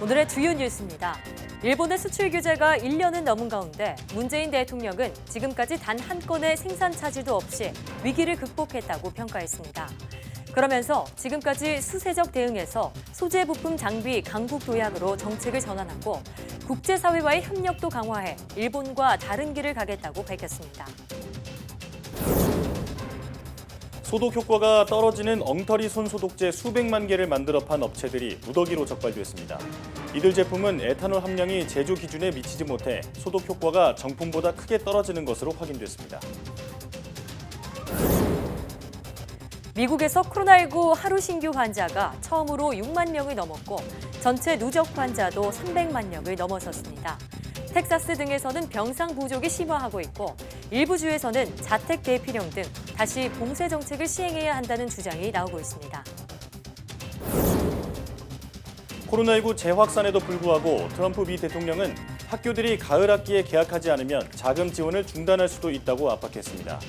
오늘의 주요 뉴스입니다. 일본의 수출 규제가 1년은 넘은 가운데 문재인 대통령은 지금까지 단 한 건의 생산 차질도 없이 위기를 극복했다고 평가했습니다. 그러면서 지금까지 수세적 대응에서 소재 부품 장비 강국 도약으로 정책을 전환하고 국제사회와의 협력도 강화해 일본과 다른 길을 가겠다고 밝혔습니다. 소독 효과가 떨어지는 엉터리 손소독제 수백만 개를 만들어 판 업체들이 무더기로 적발됐습니다. 이들 제품은 에탄올 함량이 제조 기준에 미치지 못해 소독 효과가 정품보다 크게 떨어지는 것으로 확인됐습니다. 미국에서 코로나19 하루 신규 환자가 처음으로 6만 명을 넘었고 전체 누적 환자도 300만 명을 넘어섰습니다. 텍사스 등에서는 병상 부족이 심화하고 있고 일부 주에서는 자택 대피령 등 다시 봉쇄 정책을 시행해야 한다는 주장이 나오고 있습니다. 코로나19 재확산에도 불구하고 트럼프 미 대통령은 학교들이 가을 학기에 개학하지 않으면 자금 지원을 중단할 수도 있다고 압박했습니다.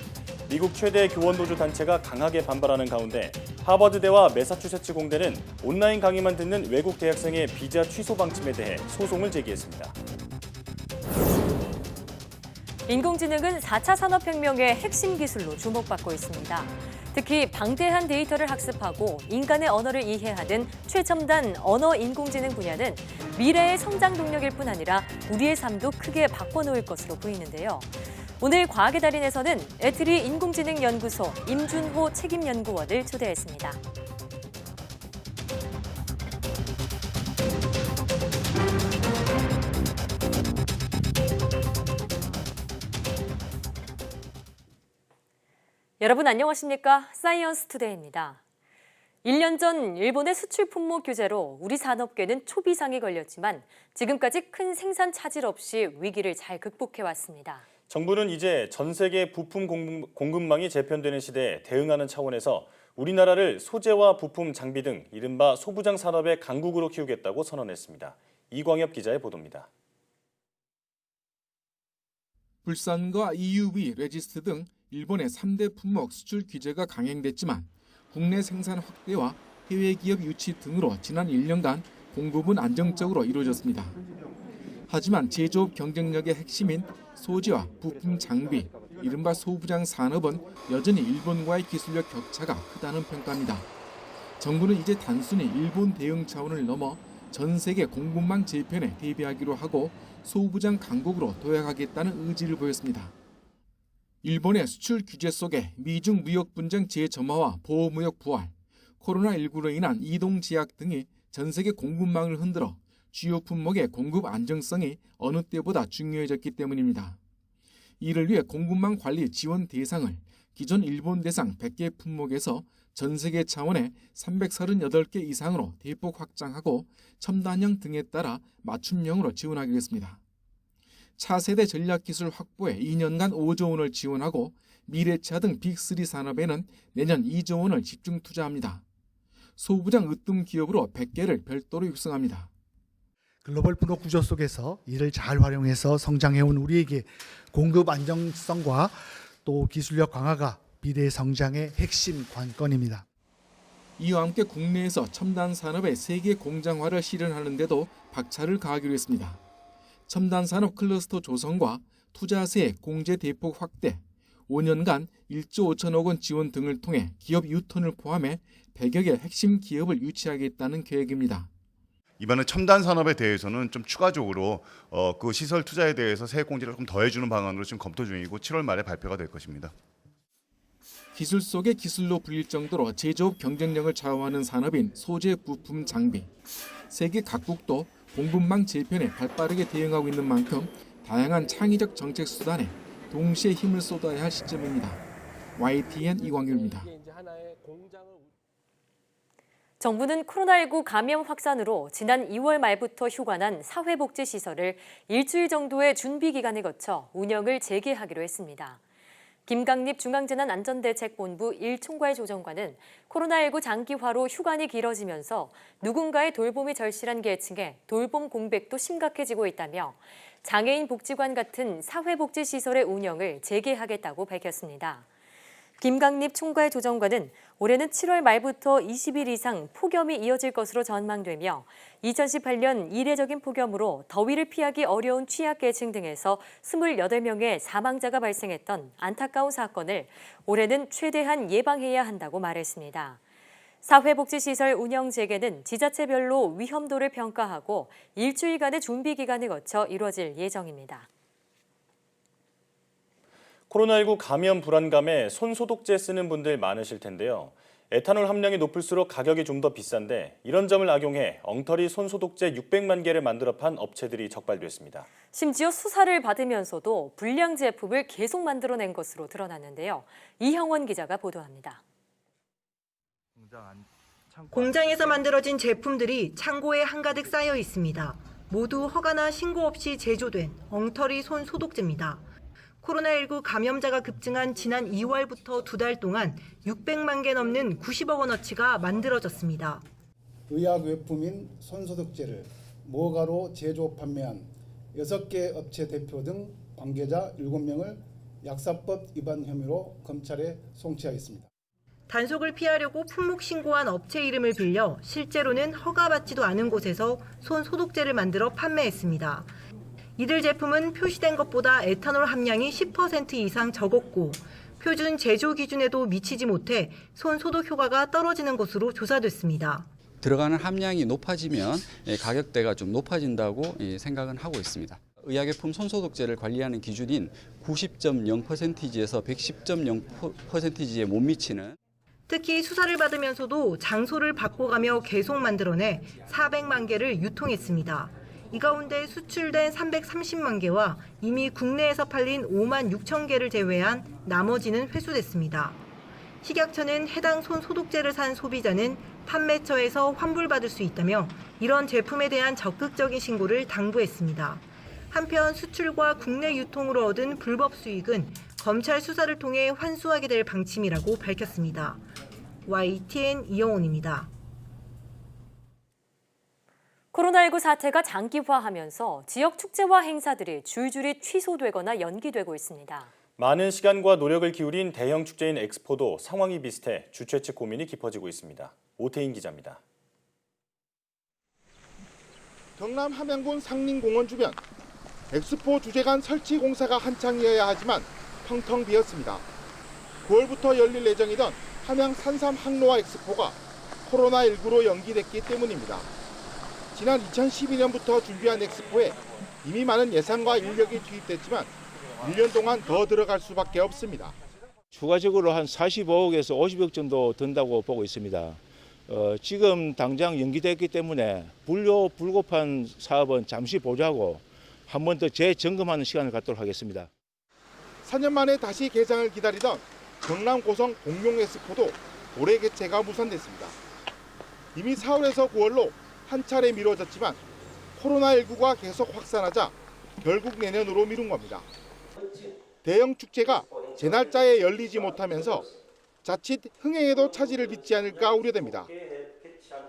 미국 최대 교원노조 단체가 강하게 반발하는 가운데 하버드대와 매사추세츠 공대는 온라인 강의만 듣는 외국 대학생의 비자 취소 방침에 대해 소송을 제기했습니다. 인공지능은 4차 산업혁명의 핵심 기술로 주목받고 있습니다. 특히 방대한 데이터를 학습하고 인간의 언어를 이해하는 최첨단 언어 인공지능 분야는 미래의 성장 동력일 뿐 아니라 우리의 삶도 크게 바꿔놓을 것으로 보이는데요. 오늘 과학의 달인에서는 애트리 인공지능 연구소 임준호 책임연구원을 초대했습니다. 여러분 안녕하십니까? 사이언스 투데이입니다. 1년 전 일본의 수출 품목 규제로 우리 산업계는 초비상이 걸렸지만 지금까지 큰 생산 차질 없이 위기를 잘 극복해왔습니다. 정부는 이제 전 세계 부품 공급망이 재편되는 시대에 대응하는 차원에서 우리나라를 소재와 부품, 장비 등 이른바 소부장 산업의 강국으로 키우겠다고 선언했습니다. 이광엽 기자의 보도입니다. 불산과 EUV, 레지스트 등 일본의 3대 품목 수출 규제가 강행됐지만 국내 생산 확대와 해외 기업 유치 등으로 지난 1년간 공급은 안정적으로 이루어졌습니다. 하지만 제조업 경쟁력의 핵심인 소재와 부품 장비, 이른바 소부장 산업은 여전히 일본과의 기술력 격차가 크다는 평가입니다. 정부는 이제 단순히 일본 대응 차원을 넘어 전 세계 공급망 재편에 대비하기로 하고 소부장 강국으로 도약하겠다는 의지를 보였습니다. 일본의 수출 규제 속에 미중 무역 분쟁 재점화와 보호무역 부활, 코로나19로 인한 이동 제약 등이 전 세계 공급망을 흔들어 주요 품목의 공급 안정성이 어느 때보다 중요해졌기 때문입니다. 이를 위해 공급망 관리 지원 대상을 기존 일본 대상 100개 품목에서 전 세계 차원의 338개 이상으로 대폭 확장하고 첨단형 등에 따라 맞춤형으로 지원하기로 했습니다. 차세대 전략기술 확보에 2년간 5조 원을 지원하고 미래차 등 빅3 산업에는 내년 2조 원을 집중 투자합니다. 소부장 으뜸 기업으로 100개를 별도로 육성합니다. 글로벌 분업 구조 속에서 이를 잘 활용해서 성장해온 우리에게 공급 안정성과 또 기술력 강화가 미래 성장의 핵심 관건입니다. 이와 함께 국내에서 첨단 산업의 세계 공장화를 실현하는 데도 박차를 가하기로 했습니다. 첨단 산업 클러스터 조성과 투자세 공제 대폭 확대, 5년간 1조 5천억 원 지원 등을 통해 기업 유턴을 포함해 100여 개 핵심 기업을 유치하겠다는 계획입니다. 이번에 첨단 산업에 대해서는 좀 추가적으로 그 시설 투자에 대해서 세액 공제를 조금 더해주는 방안으로 지금 검토 중이고 7월 말에 발표가 될 것입니다. 기술 속의 기술로 불릴 정도로 제조업 경쟁력을 좌우하는 산업인 소재, 부품, 장비. 세계 각국도 공급망 재편에 발빠르게 대응하고 있는 만큼 다양한 창의적 정책 수단에 동시에 힘을 쏟아야 할 시점입니다. YTN 이광규입니다. 정부는 코로나19 감염 확산으로 지난 2월 말부터 휴관한 사회복지시설을 일주일 정도의 준비 기간을 거쳐 운영을 재개하기로 했습니다. 김강립 중앙재난안전대책본부 1총괄 조정관은 코로나19 장기화로 휴관이 길어지면서 누군가의 돌봄이 절실한 계층에 돌봄 공백도 심각해지고 있다며 장애인 복지관 같은 사회복지시설의 운영을 재개하겠다고 밝혔습니다. 김강립 총괄 조정관은 올해는 7월 말부터 20일 이상 폭염이 이어질 것으로 전망되며 2018년 이례적인 폭염으로 더위를 피하기 어려운 취약계층 등에서 28명의 사망자가 발생했던 안타까운 사건을 올해는 최대한 예방해야 한다고 말했습니다. 사회복지시설 운영 재개는 지자체별로 위험도를 평가하고 일주일간의 준비 기간을 거쳐 이루어질 예정입니다. 코로나19 감염 불안감에 손소독제 쓰는 분들 많으실 텐데요. 에탄올 함량이 높을수록 가격이 좀 더 비싼데 이런 점을 악용해 엉터리 손소독제 600만 개를 만들어 판 업체들이 적발됐습니다. 심지어 수사를 받으면서도 불량 제품을 계속 만들어낸 것으로 드러났는데요. 이형원 기자가 보도합니다. 공장에서 만들어진 제품들이 창고에 한가득 쌓여 있습니다. 모두 허가나 신고 없이 제조된 엉터리 손 소독제입니다. 코로나19 감염자가 급증한 지난 2월부터 2달 동안 600만 개 넘는 90억 원어치가 만들어졌습니다. 의약외품인 손소독제를 모가로 제조 판매한 6개 업체 대표 등 관계자 7명을 약사법 위반 혐의로 검찰에 송치하겠습니다. 단속을 피하려고 품목 신고한 업체 이름을 빌려 실제로는 허가받지도 않은 곳에서 손 소독제를 만들어 판매했습니다. 이들 제품은 표시된 것보다 에탄올 함량이 10% 이상 적었고 표준 제조 기준에도 미치지 못해 손 소독 효과가 떨어지는 것으로 조사됐습니다. 들어가는 함량이 높아지면 가격대가 좀 높아진다고 생각은 하고 있습니다. 의약외품 손소독제를 관리하는 기준인 90.0%에서 110.0%에 못 미치는 특히 수사를 받으면서도 장소를 바꿔가며 계속 만들어내 400만 개를 유통했습니다. 이 가운데 수출된 330만 개와 이미 국내에서 팔린 5만 6천 개를 제외한 나머지는 회수됐습니다. 식약처는 해당 손 소독제를 산 소비자는 판매처에서 환불받을 수 있다며 이런 제품에 대한 적극적인 신고를 당부했습니다. 한편 수출과 국내 유통으로 얻은 불법 수익은 검찰 수사를 통해 환수하게 될 방침이라고 밝혔습니다. YTN 이영훈입니다. 코로나19 사태가 장기화하면서 지역 축제와 행사들이 줄줄이 취소되거나 연기되고 있습니다. 많은 시간과 노력을 기울인 대형 축제인 엑스포도 상황이 비슷해 주최 측 고민이 깊어지고 있습니다. 오태인 기자입니다. 경남 함양군 상림공원 주변 엑스포 주재관 설치 공사가 한창이어야 하지만 텅텅 비었습니다. 9월부터 열릴 예정이던 함양 산삼 항로화 엑스포가 코로나19로 연기됐기 때문입니다. 지난 2012년부터 준비한 엑스포에 이미 많은 예산과 인력이 투입됐지만 1년 동안 더 들어갈 수밖에 없습니다. 추가적으로 한 45억에서 50억 정도 든다고 보고 있습니다. 지금 당장 연기됐기 때문에 불급한 사업은 잠시 보자고 한 번 더 재점검하는 시간을 갖도록 하겠습니다. 4년 만에 다시 개장을 기다리던 경남 고성 공룡 엑스포도 올해 개최가 무산됐습니다. 이미 4월에서 9월로 한 차례 미뤄졌지만 코로나19가 계속 확산하자 결국 내년으로 미룬 겁니다. 대형 축제가 제 날짜에 열리지 못하면서 자칫 흥행에도 차질을 빚지 않을까 우려됩니다.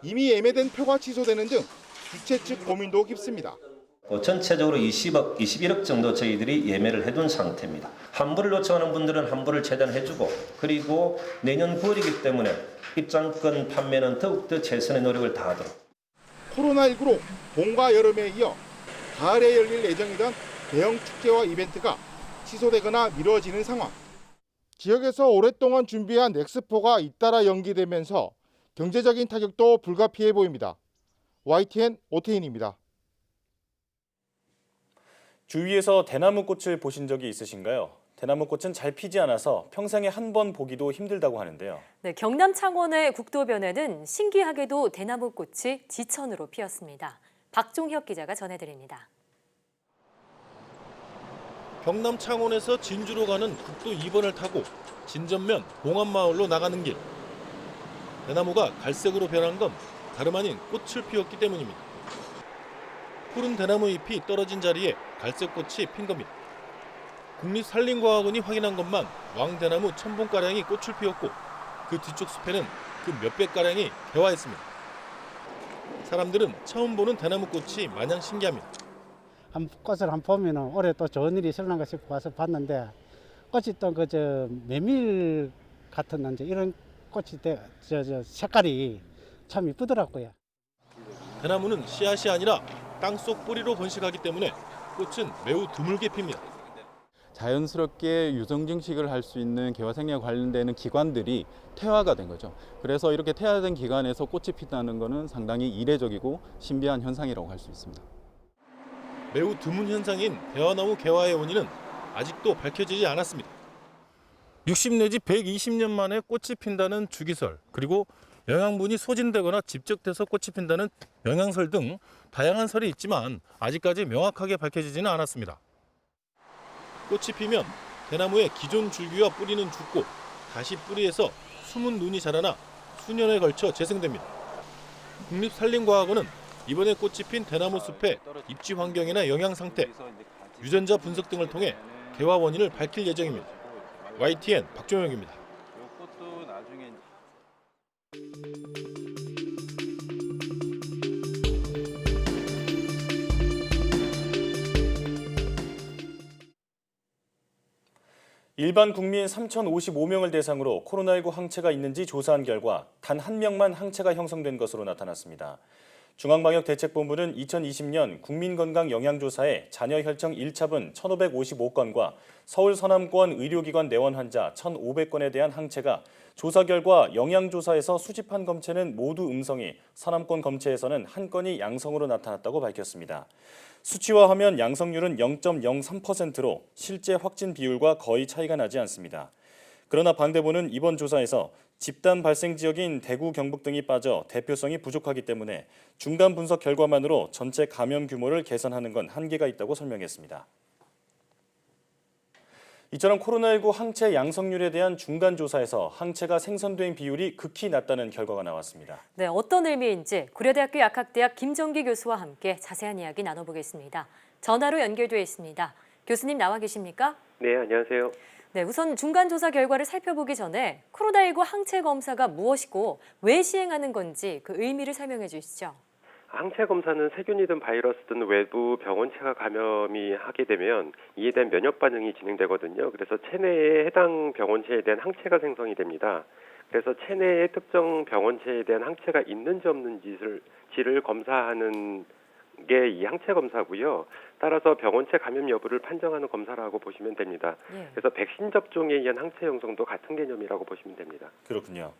이미 예매된 표가 취소되는 등 주최 측 고민도 깊습니다. 전체적으로 20억, 21억 정도 저희들이 예매를 해둔 상태입니다. 환불을 요청하는 분들은 환불을 최대한 해주고 그리고 내년 9월이기 때문에 입장권 판매는 더욱더 최선의 노력을 다하도록. 코로나19로 봄과 여름에 이어 가을에 열릴 예정이던 대형 축제와 이벤트가 취소되거나 미뤄지는 상황. 지역에서 오랫동안 준비한 엑스포가 잇따라 연기되면서 경제적인 타격도 불가피해 보입니다. YTN 오태인입니다. 주위에서 대나무꽃을 보신 적이 있으신가요? 대나무꽃은 잘 피지 않아서 평생에 한 번 보기도 힘들다고 하는데요. 네, 경남 창원의 국도변에는 신기하게도 대나무꽃이 지천으로 피었습니다. 박종혁 기자가 전해드립니다. 경남 창원에서 진주로 가는 국도 2번을 타고 진전면 봉안마을로 나가는 길. 대나무가 갈색으로 변한 건 다름 아닌 꽃을 피웠기 때문입니다. 푸른 대나무 잎이 떨어진 자리에 갈색 꽃이 핀 겁니다. 국립산림과학원이 확인한 것만 왕대나무 1000본가량이 꽃을 피웠고 그 뒤쪽 숲에는 그 몇백 가량이 개화했습니다. 사람들은 처음 보는 대나무꽃이 마냥 신기합니다. 한 꽃을 한 보면 올해 또 좋은 일이 있을런가 싶고 와서 봤는데 꽃이 또 메밀 같은 이제 이런 꽃이 색깔이 참 이쁘더라고요. 대나무는 씨앗이 아니라 땅속 뿌리로 번식하기 때문에 꽃은 매우 드물게 핍니다. 자연스럽게 유성 증식을 할 수 있는 개화생리와 관련되는 기관들이 퇴화가 된 거죠. 그래서 이렇게 퇴화된 기관에서 꽃이 핀다는 것은 상당히 이례적이고 신비한 현상이라고 할 수 있습니다. 매우 드문 현상인 대화나무 개화의 원인은 아직도 밝혀지지 않았습니다. 60 내지 120년 만에 꽃이 핀다는 주기설, 그리고 영양분이 소진되거나 집적돼서 꽃이 핀다는 영양설 등 다양한 설이 있지만 아직까지 명확하게 밝혀지지는 않았습니다. 꽃이 피면 대나무의 기존 줄기와 뿌리는 죽고 다시 뿌리에서 숨은 눈이 자라나 수년에 걸쳐 재생됩니다. 국립산림과학원은 이번에 꽃이 핀 대나무 숲의 입지 환경이나 영양 상태, 유전자 분석 등을 통해 개화 원인을 밝힐 예정입니다. YTN 박종혁입니다. 일반 국민 3,055명을 대상으로 코로나19 항체가 있는지 조사한 결과 단 한 명만 항체가 형성된 것으로 나타났습니다. 중앙방역대책본부는 2020년 국민건강영양조사에 자녀 혈청 1차분 1,555건과 서울 서남권 의료기관 내원 환자 1,500건에 대한 항체가 조사 결과 영양조사에서 수집한 검체는 모두 음성이, 서남권 검체에서는 한 건이 양성으로 나타났다고 밝혔습니다. 수치화하면 양성률은 0.03%로 실제 확진 비율과 거의 차이가 나지 않습니다. 그러나 반대본은 이번 조사에서 집단 발생 지역인 대구, 경북 등이 빠져 대표성이 부족하기 때문에 중간 분석 결과만으로 전체 감염 규모를 계산하는 건 한계가 있다고 설명했습니다. 이처럼 코로나19 항체 양성률에 대한 중간 조사에서 항체가 생성된 비율이 극히 낮다는 결과가 나왔습니다. 네, 어떤 의미인지 고려대학교 약학대학 김정기 교수와 함께 자세한 이야기 나눠보겠습니다. 전화로 연결돼 있습니다. 교수님 나와 계십니까? 네, 안녕하세요. 네, 우선 중간 조사 결과를 살펴보기 전에 코로나19 항체 검사가 무엇이고 왜 시행하는 건지 그 의미를 설명해 주시죠. 항체 검사는 세균이든 바이러스든 외부 병원체가 감염이 하게 되면 이에 대한 면역 반응이 진행되거든요. 그래서 체내에 해당 병원체에 대한 항체가 생성이 됩니다. 그래서 체내에 특정 병원체에 대한 항체가 있는지 없는지를 검사하는 게 이 항체 검사고요. 따라서 병원체 감염 여부를 판정하는 검사라고 보시면 됩니다. 그래서 백신 접종에 의한 항체 형성도 같은 개념이라고 보시면 됩니다. 그렇군요.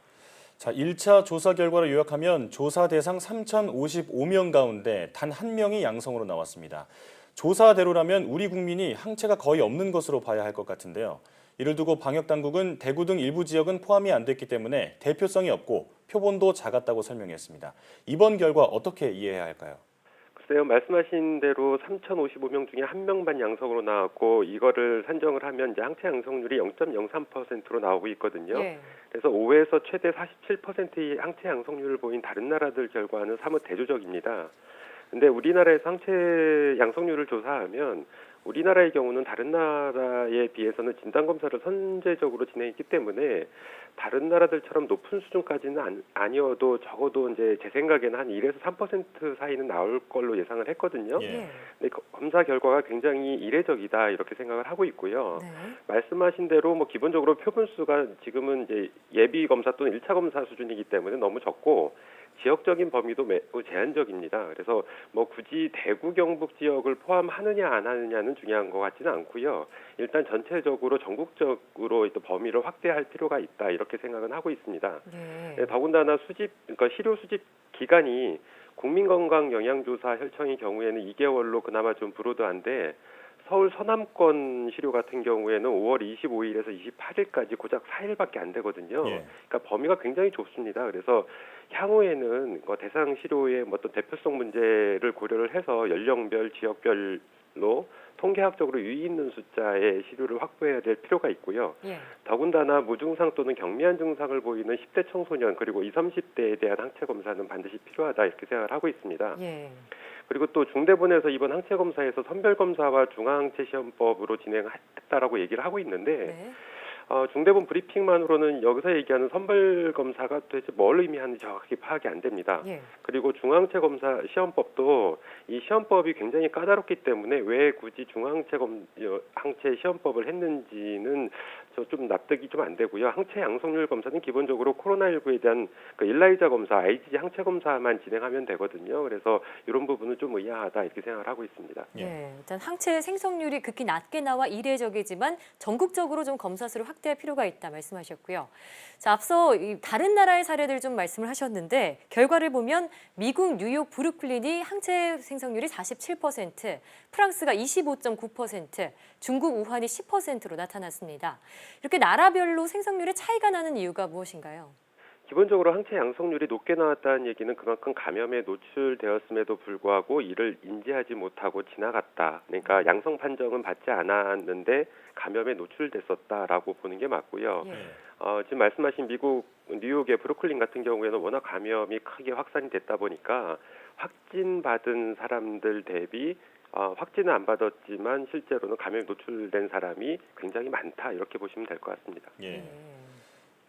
자, 1차 조사 결과를 요약하면 조사 대상 3,055명 가운데 단 한 명이 양성으로 나왔습니다. 조사대로라면 우리 국민이 항체가 거의 없는 것으로 봐야 할 것 같은데요. 이를 두고 방역당국은 대구 등 일부 지역은 포함이 안 됐기 때문에 대표성이 없고 표본도 작았다고 설명했습니다. 이번 결과 어떻게 이해해야 할까요? 글쎄요, 말씀하신 대로 3,055명 중에 한 명만 양성으로 나왔고 이거를 산정을 하면 이제 항체 양성률이 0.03%로 나오고 있거든요. 그래서 5에서 최대 47%의 항체 양성률을 보인 다른 나라들 결과는 사뭇 대조적입니다. 근데 우리나라에서 항체 양성률을 조사하면 우리나라의 경우는 다른 나라에 비해서는 진단검사를 선제적으로 진행했기 때문에 다른 나라들처럼 높은 수준까지는 아니어도 적어도 이제 제 생각에는 한 1에서 3% 사이는 나올 걸로 예상을 했거든요. 근데 검사 결과가 굉장히 이례적이다 이렇게 생각을 하고 있고요. 말씀하신 대로 뭐 기본적으로 표본 수가 지금은 이제 예비 검사 또는 1차 검사 수준이기 때문에 너무 적고 지역적인 범위도 매우 제한적입니다. 그래서 뭐 굳이 대구, 경북 지역을 포함하느냐 안 하느냐는 중요한 것 같지는 않고요. 일단 전체적으로 전국적으로 또 범위를 확대할 필요가 있다 이렇게 생각은 하고 있습니다. 더군다나 그러니까 시료 수집 기간이 국민건강영양조사 혈청의 경우에는 2개월로 그나마 좀 불호도한데 서울 서남권 시료 같은 경우에는 5월 25일에서 28일까지 고작 4일밖에 안 되거든요. 그러니까 범위가 굉장히 좁습니다. 그래서 향후에는 대상 시료의 어떤 대표성 문제를 고려를 해서 연령별, 지역별로 통계학적으로 유의 있는 숫자의 시료를 확보해야 될 필요가 있고요. 더군다나 무증상 또는 경미한 증상을 보이는 10대 청소년 그리고 20, 30대에 대한 항체 검사는 반드시 필요하다 이렇게 생각을 하고 있습니다. 그리고 또 중대본에서 이번 항체 검사에서 선별검사와 중앙항체 시험법으로 진행했다라고 얘기를 하고 있는데 중대본 브리핑만으로는 여기서 얘기하는 선별검사가 도대체 뭘 의미하는지 정확하게 파악이 안 됩니다. 그리고 중앙항체 검사 시험법도 이 시험법이 굉장히 까다롭기 때문에 왜 굳이 중앙항체 시험법을 했는지는 좀 납득이 좀 안 되고요. 항체 양성률 검사는 기본적으로 코로나19에 대한 그 일라이자 검사, IgG 항체 검사만 진행하면 되거든요. 그래서 이런 부분은 좀 의아하다 이렇게 생각을 하고 있습니다. 네, 일단 항체 생성률이 극히 낮게 나와 이례적이지만 전국적으로 좀 검사 수를 확대할 필요가 있다 말씀하셨고요. 자, 앞서 다른 나라의 사례들 좀 말씀을 하셨는데 결과를 보면 미국 뉴욕 브루클린이 항체 생성률이 47%, 프랑스가 25.9%, 중국 우한이 10%로 나타났습니다. 이렇게 나라별로 생성률의 차이가 나는 이유가 무엇인가요? 기본적으로 항체 양성률이 높게 나왔다는 얘기는 그만큼 감염에 노출되었음에도 불구하고 이를 인지하지 못하고 지나갔다. 그러니까 양성 판정은 받지 않았는데 감염에 노출됐었다라고 보는 게 맞고요. 지금 말씀하신 미국 뉴욕의 브루클린 같은 경우에는 워낙 감염이 크게 확산이 됐다 보니까 확진받은 사람들 대비 확진은 안 받았지만 실제로는 감염에 노출된 사람이 굉장히 많다 이렇게 보시면 될 것 같습니다.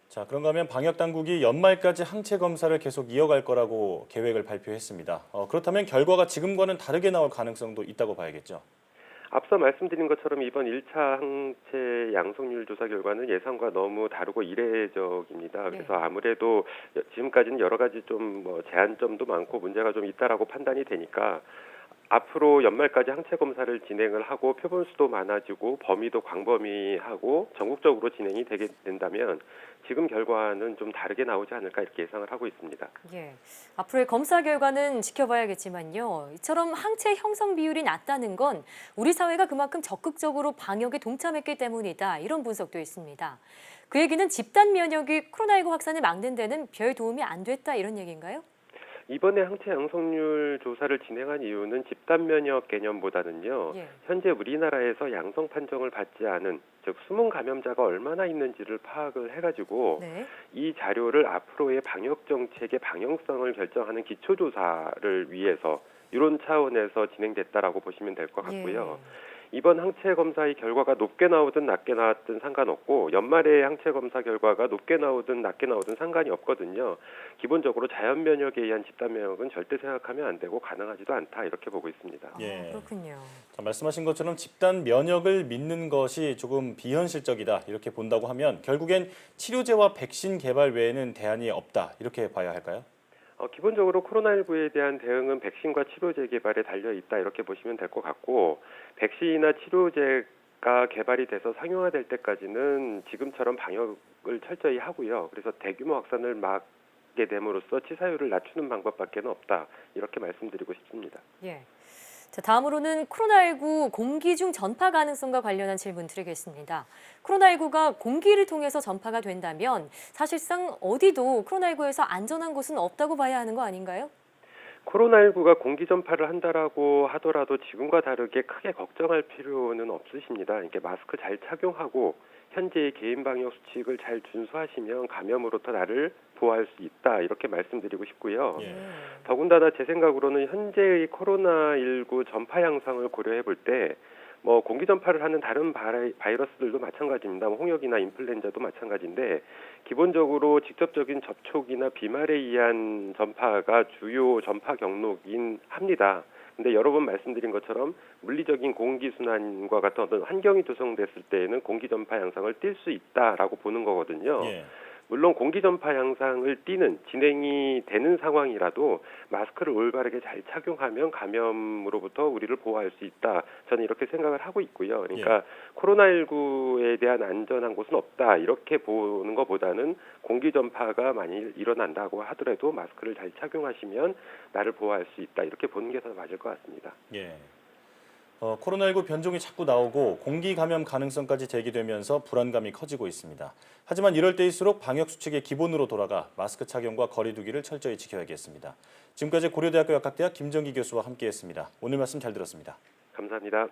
자, 그런가 하면 방역 당국이 연말까지 항체 검사를 계속 이어갈 거라고 계획을 발표했습니다. 그렇다면 결과가 지금과는 다르게 나올 가능성도 있다고 봐야겠죠. 앞서 말씀드린 것처럼 이번 1차 항체 양성률 조사 결과는 예상과 너무 다르고 이례적입니다. 그래서 아무래도 지금까지는 여러 가지 좀 제한점도 많고 문제가 좀 있다라고 판단이 되니까 앞으로 연말까지 항체 검사를 진행을 하고 표본 수도 많아지고 범위도 광범위하고 전국적으로 진행이 되게 된다면 지금 결과는 좀 다르게 나오지 않을까 이렇게 예상을 하고 있습니다. 예, 앞으로의 검사 결과는 지켜봐야겠지만요. 이처럼 항체 형성 비율이 낮다는 건 우리 사회가 그만큼 적극적으로 방역에 동참했기 때문이다. 이런 분석도 있습니다. 그 얘기는 집단 면역이 코로나19 확산을 막는 데는 별 도움이 안 됐다 이런 얘기인가요? 이번에 항체 양성률 조사를 진행한 이유는 집단 면역 개념보다는요. 현재 우리나라에서 양성 판정을 받지 않은 즉 숨은 감염자가 얼마나 있는지를 파악을 해가지고 이 자료를 앞으로의 방역 정책의 방향성을 결정하는 기초조사를 위해서 이런 차원에서 진행됐다라고 보시면 될 것 같고요. 이번 항체 검사의 결과가 높게 나오든 낮게 나왔든 상관없고 연말에 항체 검사 결과가 높게 나오든 낮게 나오든 상관이 없거든요. 기본적으로 자연 면역에 의한 집단 면역은 절대 생각하면 안 되고 가능하지도 않다 이렇게 보고 있습니다. 그렇군요. 자, 말씀하신 것처럼 집단 면역을 믿는 것이 조금 비현실적이다 이렇게 본다고 하면 결국엔 치료제와 백신 개발 외에는 대안이 없다 이렇게 봐야 할까요? 기본적으로 코로나19에 대한 대응은 백신과 치료제 개발에 달려 있다 이렇게 보시면 될 것 같고 백신이나 치료제가 개발이 돼서 상용화될 때까지는 지금처럼 방역을 철저히 하고요. 그래서 대규모 확산을 막게 됨으로써 치사율을 낮추는 방법밖에 없다 이렇게 말씀드리고 싶습니다. 자, 다음으로는 코로나19 공기 중 전파 가능성과 관련한 질문 드리겠습니다. 코로나19가 공기를 통해서 전파가 된다면 사실상 어디도 코로나19에서 안전한 곳은 없다고 봐야 하는 거 아닌가요? 코로나19가 공기 전파를 한다라고 하더라도 지금과 다르게 크게 걱정할 필요는 없으십니다. 이렇게 마스크 잘 착용하고 현재의 개인 방역 수칙을 잘 준수하시면 감염으로부터 나를 보호할 수 있다 이렇게 말씀드리고 싶고요. 더군다나 제 생각으로는 현재의 코로나19 전파 양상을 고려해 볼 때 공기 전파를 하는 다른 바이러스들도 마찬가지입니다. 홍역이나 인플루엔자도 마찬가지인데 기본적으로 직접적인 접촉이나 비말에 의한 전파가 주요 전파 경로긴 합니다. 근데 여러 번 말씀드린 것처럼 물리적인 공기순환과 같은 어떤 환경이 조성됐을 때에는 공기 전파 양상을 띌 수 있다라고 보는 거거든요. 물론 공기 전파 양상을 띠는 진행이 되는 상황이라도 마스크를 올바르게 잘 착용하면 감염으로부터 우리를 보호할 수 있다. 저는 이렇게 생각을 하고 있고요. 그러니까 코로나19에 대한 안전한 곳은 없다. 이렇게 보는 것보다는 공기 전파가 만일 일어난다고 하더라도 마스크를 잘 착용하시면 나를 보호할 수 있다. 이렇게 보는 게 더 맞을 것 같습니다. 코로나19 변종이 자꾸 나오고 공기 감염 가능성까지 제기되면서 불안감이 커지고 있습니다. 하지만 이럴 때일수록 방역 수칙의 기본으로 돌아가 마스크 착용과 거리 두기를 철저히 지켜야겠습니다. 지금까지 고려대학교 약학대학 김정기 교수와 함께했습니다. 오늘 말씀 잘 들었습니다. 감사합니다.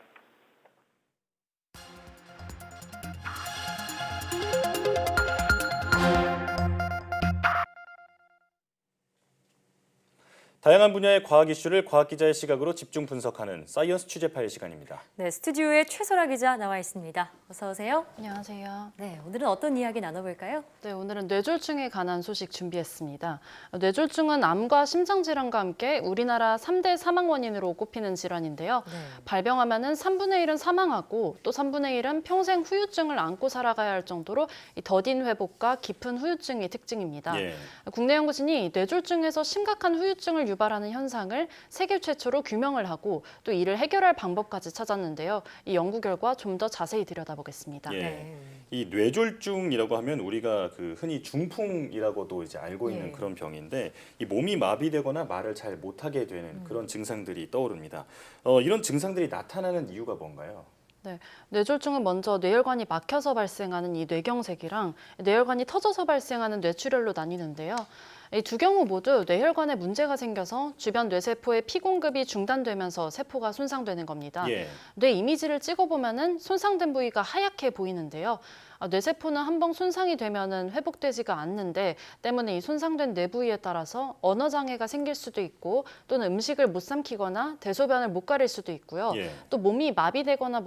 다양한 분야의 과학 이슈를 과학 기자의 시각으로 집중 분석하는 사이언스 취재 파일 시간입니다. 네, 스튜디오에 최설아 기자 나와 있습니다. 어서 오세요. 안녕하세요. 네, 오늘은 어떤 이야기 나눠볼까요? 네, 오늘은 뇌졸중에 관한 소식 준비했습니다. 뇌졸중은 암과 심장질환과 함께 우리나라 3대 사망 원인으로 꼽히는 질환인데요. 네. 발병하면은 3분의 1은 사망하고 또 3분의 1은 평생 후유증을 안고 살아가야 할 정도로 이 더딘 회복과 깊은 후유증이 특징입니다. 예. 국내 연구진이 뇌졸중에서 심각한 후유증을 유발하는 현상을 세계 최초로 규명을 하고 또 이를 해결할 방법까지 찾았는데요. 이 연구 결과 좀 더 자세히 들여다보겠습니다. 예. 네. 이 뇌졸중이라고 하면 우리가 흔히 중풍이라고도 이제 알고 있는 예. 그런 병인데 이 몸이 마비되거나 말을 잘 못하게 되는 그런 증상들이 떠오릅니다. 이런 증상들이 나타나는 이유가 뭔가요? 네, 뇌졸중은 먼저 뇌혈관이 막혀서 발생하는 이 뇌경색이랑 뇌혈관이 터져서 발생하는 뇌출혈로 나뉘는데요. 이 두 경우 모두 뇌혈관에 문제가 생겨서 주변 뇌세포의 피 공급이 중단되면서 세포가 손상되는 겁니다. 예. 뇌 이미지를 찍어보면은 손상된 부위가 하얗게 보이는데요. 뇌세포는 한번 손상이 되면은 회복되지가 않는데 때문에 이 손상된 뇌 부위에 따라서 언어 장애가 생길 수도 있고 또는 음식을 못 삼키거나 대소변을 못 가릴 수도 있고요. 예. 또 몸이 마비되거나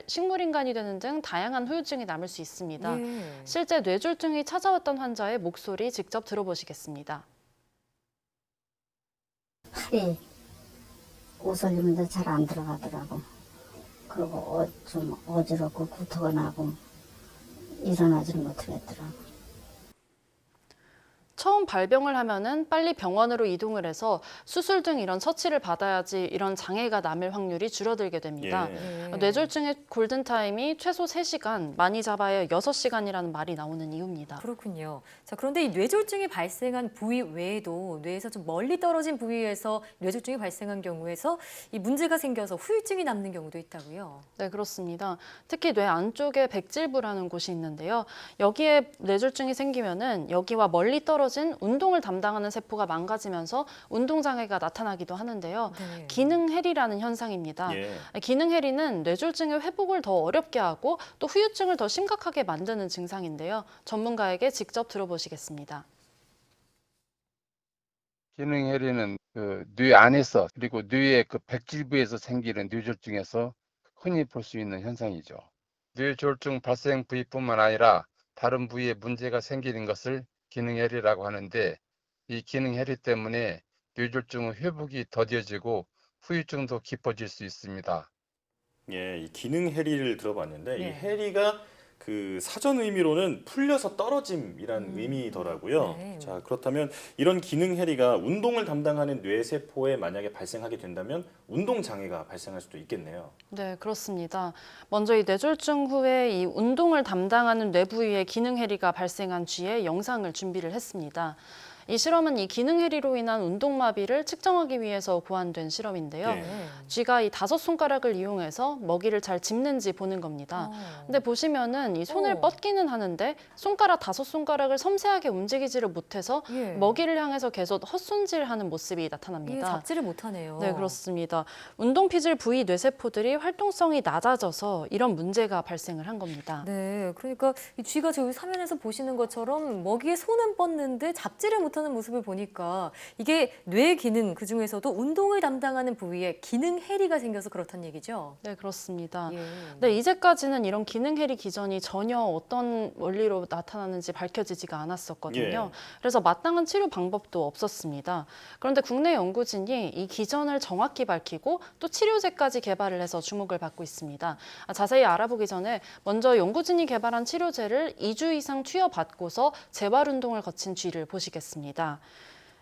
식물인간이 되는 등 다양한 후유증이 남을 수 있습니다. 실제 뇌졸중이 찾아왔던 환자의 목소리 직접 들어보시겠습니다. 팔이 옷 올리면서 잘 안 들어가더라고. 그리고 좀 어지럽고 구토가 나고 일어나지를 못하겠더라고. 처음 발병을 하면은 빨리 병원으로 이동을 해서 수술 등 이런 처치를 받아야지 이런 장애가 남을 확률이 줄어들게 됩니다. 예. 뇌졸중의 골든타임이 최소 3시간, 많이 잡아야 6시간이라는 말이 나오는 이유입니다. 그렇군요. 자, 그런데 이 뇌졸중이 발생한 부위 외에도 뇌에서 좀 멀리 떨어진 부위에서 뇌졸중이 발생한 경우에서 이 문제가 생겨서 후유증이 남는 경우도 있다고요? 네, 그렇습니다. 특히 뇌 안쪽에 백질부라는 곳이 있는데요. 여기에 뇌졸중이 생기면은 여기와 멀리 떨어진 운동을 담당하는 세포가 망가지면서 운동장애가 나타나기도 하는데요. 네. 기능해리라는 현상입니다. 예. 기능해리는 뇌졸중의 회복을 더 어렵게 하고 또 후유증을 더 심각하게 만드는 증상인데요. 전문가에게 직접 들어보시겠습니다. 기능해리는 뇌 안에서 그리고 뇌의 백질부에서 생기는 뇌졸중에서 흔히 볼 수 있는 현상이죠. 뇌졸중 발생 부위뿐만 아니라 다른 부위에 문제가 생기는 것을 기능해리라고 하는데 이 기능해리 때문에 뇌졸중의 회복이 더뎌지고 후유증도 깊어질 수 있습니다. 예, 이 기능 해리를 들어봤는데 이 네. 해리가 사전 의미로는 풀려서 떨어짐이란 의미더라고요. 네. 자, 그렇다면 이런 기능 해리가 운동을 담당하는 뇌세포에 만약에 발생하게 된다면 운동 장애가 발생할 수도 있겠네요. 네, 그렇습니다. 먼저 이 뇌졸중 후에 이 운동을 담당하는 뇌 부위에 기능해리가 발생한 쥐의 영상을 준비를 했습니다. 이 실험은 이 기능해리로 인한 운동마비를 측정하기 위해서 고안된 실험인데요. 네. 쥐가 이 5손가락을 이용해서 먹이를 잘 짚는지 보는 겁니다. 근데 보시면은 이 손을 뻗기는 하는데 손가락 5손가락을 섬세하게 움직이지를 못해서 예. 먹이를 향해서 계속 헛손질하는 모습이 나타납니다. 예, 잡지를 못하네요. 네, 그렇습니다. 운동피질 부위 뇌세포들이 활동성이 낮아져서 이런 문제가 발생을 한 겁니다. 네, 그러니까 이 쥐가 저기 화면에서 보시는 것처럼 먹이에 손은 뻗는데 잡지를 못하는 모습을 보니까 이게 뇌 기능 그중에서도 운동을 담당하는 부위에 기능 해리가 생겨서 그렇다는 얘기죠? 네, 그렇습니다. 예. 네, 이제까지는 이런 기능 해리 기전이 전혀 어떤 원리로 나타나는지 밝혀지지가 않았었거든요. 예. 그래서 마땅한 치료 방법도 없었습니다. 그런데 국내 연구진이 이 기전을 정확히 밝히고 또 치료제까지 개발을 해서 주목을 받고 있습니다. 자세히 알아보기 전에 먼저 연구진이 개발한 치료제를 2주 이상 투여받고서 재활 운동을 거친 쥐를 보시겠습니다.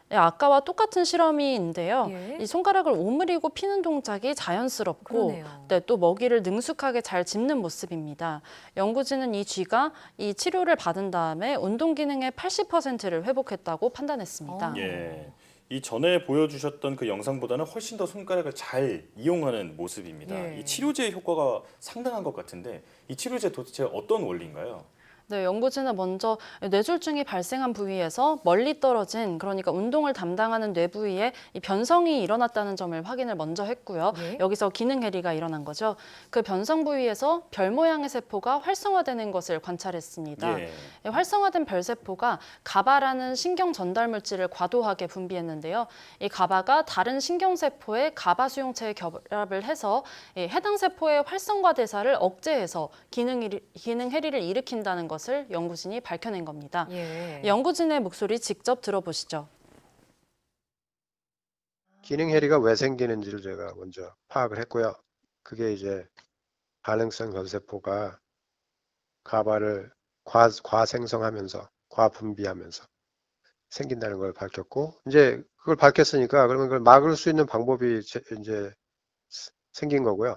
네, 아까와 똑같은 실험인데요. 예. 이 손가락을 오므리고 피는 동작이 자연스럽고 그러네요. 네, 또 먹이를 능숙하게 잘 짚는 모습입니다. 연구진은 이 쥐가 이 치료를 받은 다음에 운동 기능의 80%를 회복했다고 판단했습니다. 예. 이 전에 보여주셨던 그 영상보다는 훨씬 더 손가락을 잘 이용하는 모습입니다. 예. 이 치료제의 효과가 상당한 것 같은데 이 치료제 도대체 어떤 원리인가요? 네, 연구진은 먼저 뇌졸중이 발생한 부위에서 멀리 떨어진, 그러니까 운동을 담당하는 뇌 부위에 이 변성이 일어났다는 점을 확인을 먼저 했고요. 여기서 기능 해리가 일어난 거죠. 그 변성 부위에서 별 모양의 세포가 활성화되는 것을 관찰했습니다. 활성화된 별세포가 가바라는 신경 전달 물질을 과도하게 분비했는데요. 이 가바가 다른 신경세포의 가바 수용체에 결합을 해서 해당 세포의 활성화 대사를 억제해서 기능 해리를 일으킨다는 것을 연구진이 밝혀낸 겁니다. 연구진의 목소리 직접 들어보시죠. 기능 해리가 왜 생기는지를 제가 먼저 파악을 했고요. 그게 이제 반응성 변세포가 가바를 과생성하면서 과분비하면서 생긴다는 걸 밝혔고, 이제 그걸 밝혔으니까 그러면 그걸 막을 수 있는 방법이 이제 생긴 거고요.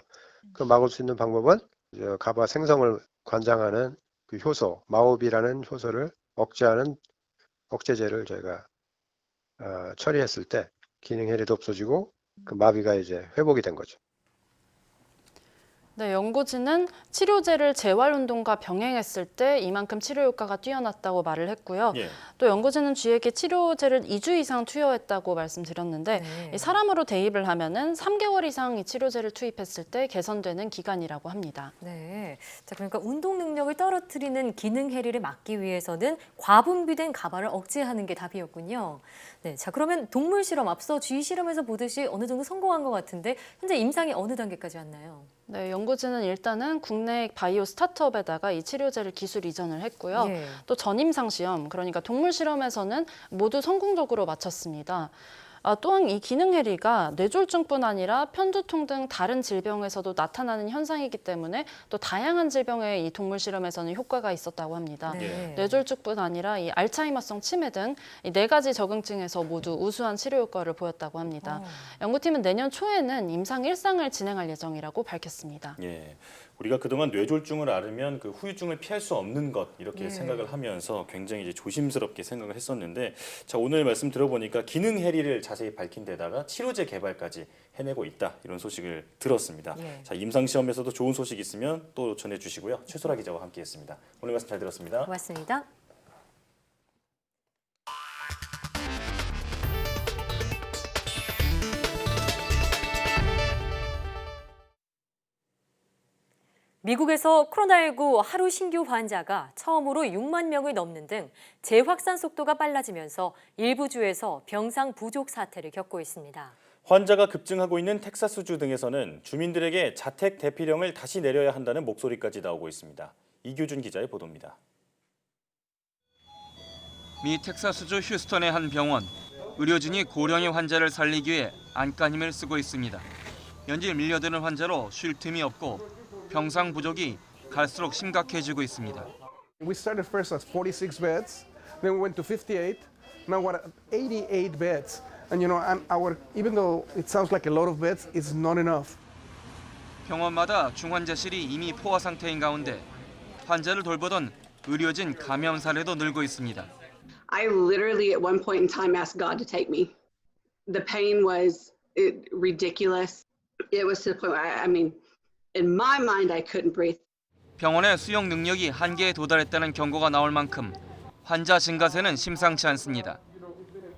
그 막을 수 있는 방법은 이제 가바 생성을 관장하는 그 효소, 마오비라는 효소를 억제하는 억제제를 저희가 처리했을 때 기능 해리도 없어지고 그 마비가 이제 회복이 된 거죠. 네, 연구진은 치료제를 재활운동과 병행했을 때 이만큼 치료 효과가 뛰어났다고 말을 했고요. 또 연구진은 쥐에게 치료제를 2주 이상 투여했다고 말씀드렸는데 사람으로 대입을 하면은 3개월 이상 이 치료제를 투입했을 때 개선되는 기간이라고 합니다. 네, 자 그러니까 운동 능력을 떨어뜨리는 기능 해리를 막기 위해서는 과분비된 가바를 억제하는 게 답이었군요. 네, 자 그러면 동물 실험 앞서 쥐 실험에서 보듯이 어느 정도 성공한 것 같은데 현재 임상이 어느 단계까지 왔나요? 네, 연구진은 일단은 국내 바이오 스타트업에다가 이 치료제를 기술 이전을 했고요. 또 전임상 시험, 그러니까 동물 실험에서는 모두 성공적으로 마쳤습니다. 또한 이 기능 해리가 뇌졸중뿐 아니라 편두통 등 다른 질병에서도 나타나는 현상이기 때문에 또 다양한 질병에 이 동물 실험에서는 효과가 있었다고 합니다. 뇌졸중뿐 아니라 이 알츠하이머성 치매 등 이 4가지 적응증에서 모두 우수한 치료 효과를 보였다고 합니다. 연구팀은 내년 초에는 임상 1상을 진행할 예정이라고 밝혔습니다. 우리가 그동안 뇌졸중을 앓으면 그 후유증을 피할 수 없는 것 이렇게 생각을 하면서 굉장히 이제 조심스럽게 생각을 했었는데, 자 오늘 말씀 들어보니까 기능 해리를 자세히 밝힌 데다가 치료제 개발까지 해내고 있다 이런 소식을 들었습니다. 자 임상 시험에서도 좋은 소식 있으면 또 전해주시고요. 최소라 기자와 함께했습니다. 오늘 말씀 잘 들었습니다. 고맙습니다. 미국에서 코로나19 하루 신규 환자가 처음으로 6만 명을 넘는 등 재확산 속도가 빨라지면서 일부 주에서 병상 부족 사태를 겪고 있습니다. 환자가 급증하고 있는 텍사스주 등에서는 주민들에게 자택 대피령을 다시 내려야 한다는 목소리까지 나오고 있습니다. 이규준 기자의 보도입니다. 미 텍사스주 휴스턴의 한 병원. 의료진이 고령의 환자를 살리기 위해 안간힘을 쓰고 있습니다. 연일 밀려드는 환자로 쉴 틈이 없고 병상 부족이 갈수록 심각해지고 있습니다. We started first at 46 beds, then we went to 58, now we're at 88 beds. And even though it sounds like a lot of beds, it's not enough. 병원마다 중환자실이 이미 포화 상태인 가운데 환자를 돌보던 의료진 감염 사례도 늘고 있습니다. I literally at one point in time asked God to take me. The pain was ridiculous. It was to the point where I mean, in my mind I couldn't breathe. 병원의 수용 능력이 한계에 도달했다는 경고가 나올 만큼 환자 증가세는 심상치 않습니다.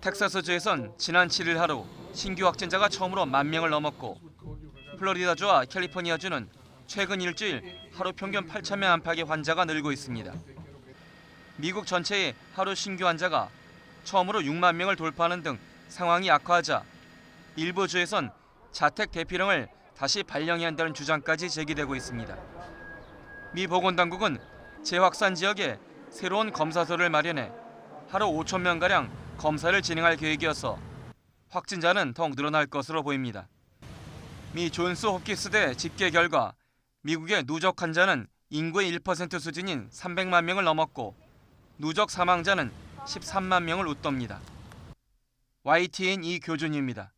텍사스주에선 지난 7일 하루 신규 확진자가 처음으로 1만 명을 넘었고 플로리다주와 캘리포니아주는 최근 일주일 하루 평균 8천 명 안팎의 환자가 늘고 있습니다. 미국 전체의 하루 신규 환자가 처음으로 6만 명을 돌파하는 등 상황이 악화하자 일부 주에선 자택 대피령을 다시 발령해야 한다는 주장까지 제기되고 있습니다. 미 보건당국은 재확산 지역에 새로운 검사소를 마련해 하루 5천 명가량 검사를 진행할 계획이어서 확진자는 더욱 늘어날 것으로 보입니다. 미 존스 홉키스대 집계 결과 미국의 누적 환자는 인구의 1% 수준인 300만 명을 넘었고 누적 사망자는 13만 명을 웃돕니다. YTN 이교준입니다.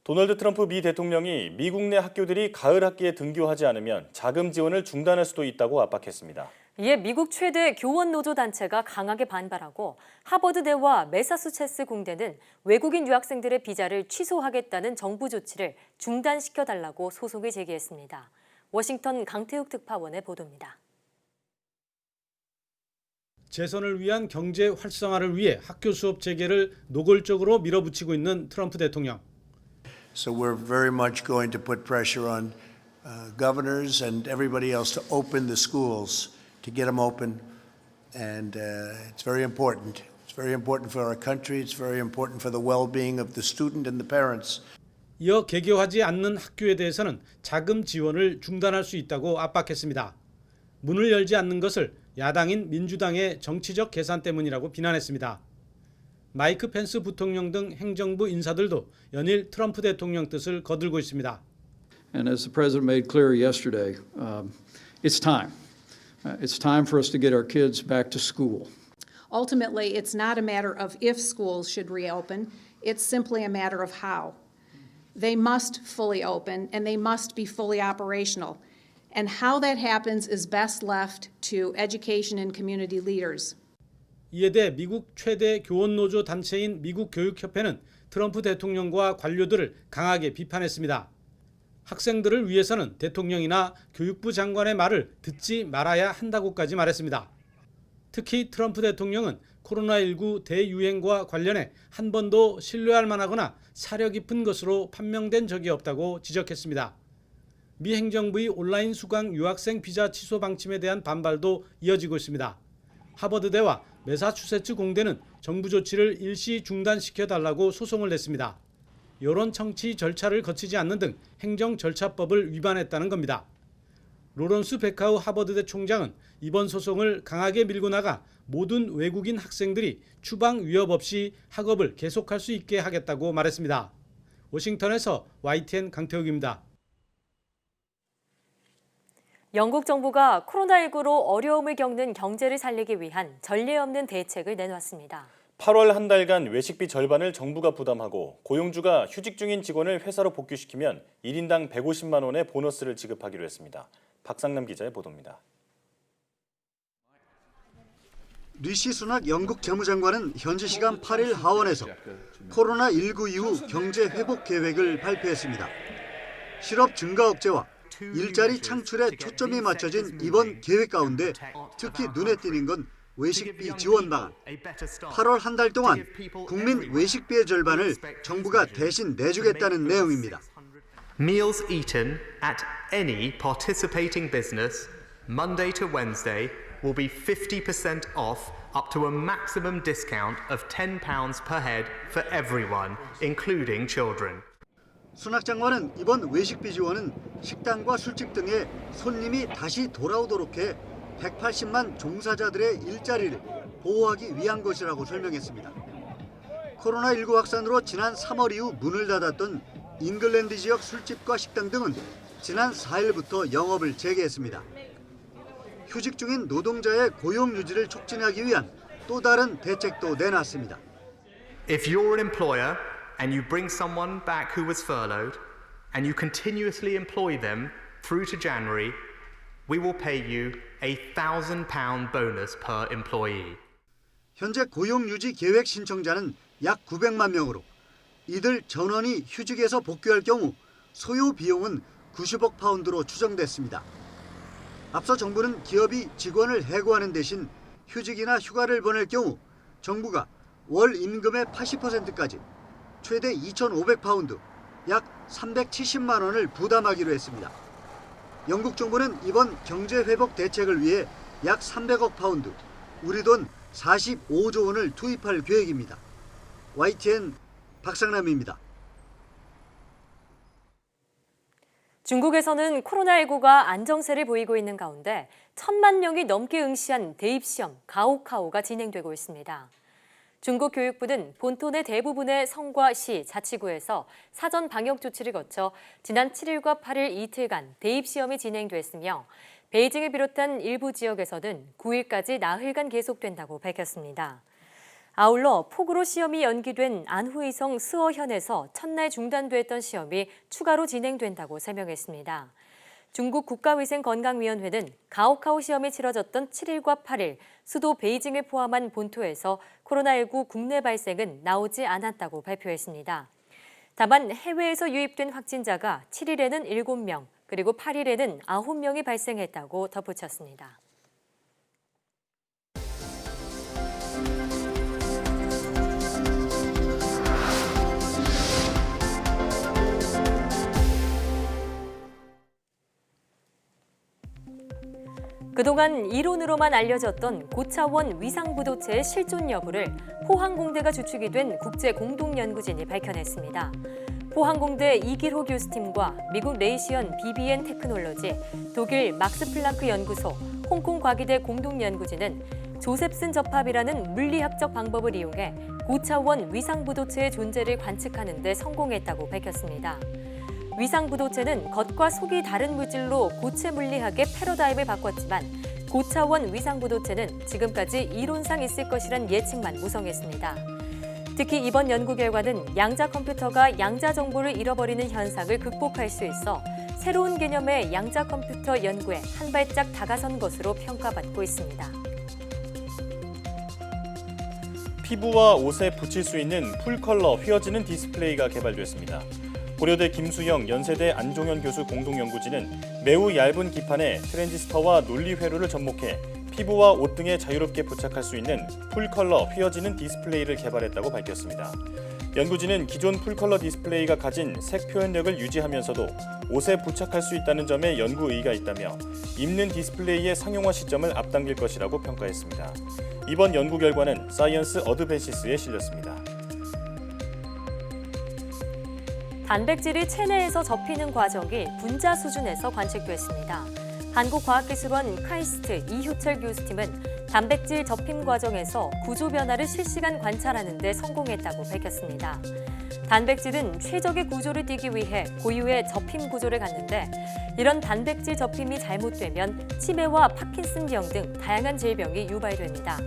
도널드 트럼프 미 대통령이 미국 내 학교들이 가을 학기에 등교하지 않으면 자금 지원을 중단할 수도 있다고 압박했습니다. 이에 미국 최대 교원 노조 단체가 강하게 반발하고 하버드대와 매사추세츠 공대는 외국인 유학생들의 비자를 취소하겠다는 정부 조치를 중단시켜달라고 소송을 제기했습니다. 워싱턴 강태욱 특파원의 보도입니다. 재선을 위한 경제 활성화를 위해 학교 수업 재개를 노골적으로 밀어붙이고 있는 트럼프 대통령. So we're very much going to put pressure on governors and everybody else to open the schools, to get them open, and it's very important. It's very important for our country. It's very important for the well-being of the student and the parents. 이어 개교하지 않는 학교에 대해서는 자금 지원을 중단할 수 있다고 압박했습니다. 문을 열지 않는 것을 야당인 민주당의 정치적 계산 때문이라고 비난했습니다. 마이크 펜스 부통령 등 행정부 인사들도 연일 트럼프 대통령 뜻을 거들고 있습니다. And as the president made clear yesterday, it's time. It's time for us to get our kids back to school. Ultimately, it's not a matter of if schools should reopen. It's simply a matter of how. They must fully open and they must be fully operational. And how that happens is best left to education and community leaders. 이에 대해 미국 최대 교원노조 단체인 미국 교육협회는 트럼프 대통령과 관료들을 강하게 비판했습니다. 학생들을 위해서는 대통령이나 교육부 장관의 말을 듣지 말아야 한다고까지 말했습니다. 특히 트럼프 대통령은 코로나19 대유행과 관련해 한 번도 신뢰할 만하거나 사려 깊은 것으로 판명된 적이 없다고 지적했습니다. 미 행정부의 온라인 수강 유학생 비자 취소 방침에 대한 반발도 이어지고 있습니다. 하버드대와 매사추세츠 공대는 정부 조치를 일시 중단시켜달라고 소송을 냈습니다. 여론 청취 절차를 거치지 않는 등 행정 절차법을 위반했다는 겁니다. 로런스 베카우 하버드대 총장은 이번 소송을 강하게 밀고 나가 모든 외국인 학생들이 추방 위협 없이 학업을 계속할 수 있게 하겠다고 말했습니다. 워싱턴에서 YTN 강태욱입니다. 영국 정부가 코로나19로 어려움을 겪는 경제를 살리기 위한 전례 없는 대책을 내놨습니다. 8월 한 달간 외식비 절반을 정부가 부담하고 고용주가 휴직 중인 직원을 회사로 복귀시키면 1인당 150만 원의 보너스를 지급하기로 했습니다. 박상남 기자의 보도입니다. 리시 수낙 영국 재무장관은 현지 시간 8일 하원에서 코로나19 이후 경제 회복 계획을 발표했습니다. 실업 증가 억제와 일자리 창출에 초점이 맞춰진 이번 계획 가운데 특히 눈에 띄는 건 외식비 지원 방안. 8월 한 달 동안 국민 외식비의 절반을 정부가 대신 내주겠다는 내용입니다. Meals eaten at any participating business Monday to Wednesday will be 50% off up to a maximum discount of £10 per head for everyone, including children. 수낙 장관은 이번 외식비 지원은 식당과 술집 등에 손님이 다시 돌아오도록 해 180만 종사자들의 일자리를 보호하기 위한 것이라고 설명했습니다. 코로나19 확산으로 지난 3월 이후 문을 닫았던 잉글랜드 지역 술집과 식당 등은 지난 4일부터 영업을 재개했습니다. 휴직 중인 노동자의 고용 유지를 촉진하기 위한 또 다른 대책도 내놨습니다. If you're an employer and you bring someone back who was furloughed and you continuously employ them through to January, we will pay you a £1,000 bonus per employee. 현재 고용 유지 계획 신청자는 약 900만 명으로 이들 전원이 휴직에서 복귀할 경우 소요 비용은 90억 파운드로 추정됐습니다. 앞서 정부는 기업이 직원을 해고하는 대신 휴직이나 휴가를 보낼 경우 정부가 월 임금의 80%까지 최대 2,500파운드, 약 370만 원을 부담하기로 했습니다. 영국 정부는 이번 경제회복 대책을 위해 약 300억 파운드, 우리 돈 45조 원을 투입할 계획입니다. YTN 박상남입니다. 중국에서는 코로나19가 안정세를 보이고 있는 가운데 1,000만 명이 넘게 응시한 대입시험 가오카오가 진행되고 있습니다. 중국 교육부는 본토 내 대부분의 성과 시, 자치구에서 사전 방역 조치를 거쳐 지난 7일과 8일 이틀간 대입시험이 진행됐으며 베이징을 비롯한 일부 지역에서는 9일까지 나흘간 계속된다고 밝혔습니다. 아울러 폭우로 시험이 연기된 안후이성 스어현에서 첫날 중단됐던 시험이 추가로 진행된다고 설명했습니다. 중국 국가위생건강위원회는 가오카오 시험이 치러졌던 7일과 8일 수도 베이징을 포함한 본토에서 코로나19 국내 발생은 나오지 않았다고 발표했습니다. 다만 해외에서 유입된 확진자가 7일에는 7명, 그리고 8일에는 9명이 발생했다고 덧붙였습니다. 그동안 이론으로만 알려졌던 고차원 위상부도체의 실존 여부를 포항공대가 주축이 된 국제공동연구진이 밝혀냈습니다. 포항공대 이길호 교수팀과 미국 레이시언 BBN 테크놀로지, 독일 막스플랑크 연구소, 홍콩 과기대 공동연구진은 조셉슨 접합이라는 물리학적 방법을 이용해 고차원 위상부도체의 존재를 관측하는 데 성공했다고 밝혔습니다. 위상부도체는 겉과 속이 다른 물질로 고체 물리학의 패러다임을 바꿨지만 고차원 위상부도체는 지금까지 이론상 있을 것이란 예측만 무성했습니다. 특히 이번 연구 결과는 양자 컴퓨터가 양자 정보를 잃어버리는 현상을 극복할 수 있어 새로운 개념의 양자 컴퓨터 연구에 한 발짝 다가선 것으로 평가받고 있습니다. 피부와 옷에 붙일 수 있는 풀컬러 휘어지는 디스플레이가 개발됐습니다. 고려대 김수영, 연세대 안종현 교수 공동연구진은 매우 얇은 기판에 트랜지스터와 논리 회로를 접목해 피부와 옷 등에 자유롭게 부착할 수 있는 풀컬러 휘어지는 디스플레이를 개발했다고 밝혔습니다. 연구진은 기존 풀컬러 디스플레이가 가진 색 표현력을 유지하면서도 옷에 부착할 수 있다는 점에 연구 의의가 있다며 입는 디스플레이의 상용화 시점을 앞당길 것이라고 평가했습니다. 이번 연구 결과는 사이언스 어드밴시스에 실렸습니다. 단백질이 체내에서 접히는 과정이 분자 수준에서 관측됐습니다. 한국과학기술원 카이스트 이효철 교수팀은 단백질 접힘 과정에서 구조 변화를 실시간 관찰하는 데 성공했다고 밝혔습니다. 단백질은 최적의 구조를 띠기 위해 고유의 접힘 구조를 갖는데 이런 단백질 접힘이 잘못되면 치매와 파킨슨병 등 다양한 질병이 유발됩니다.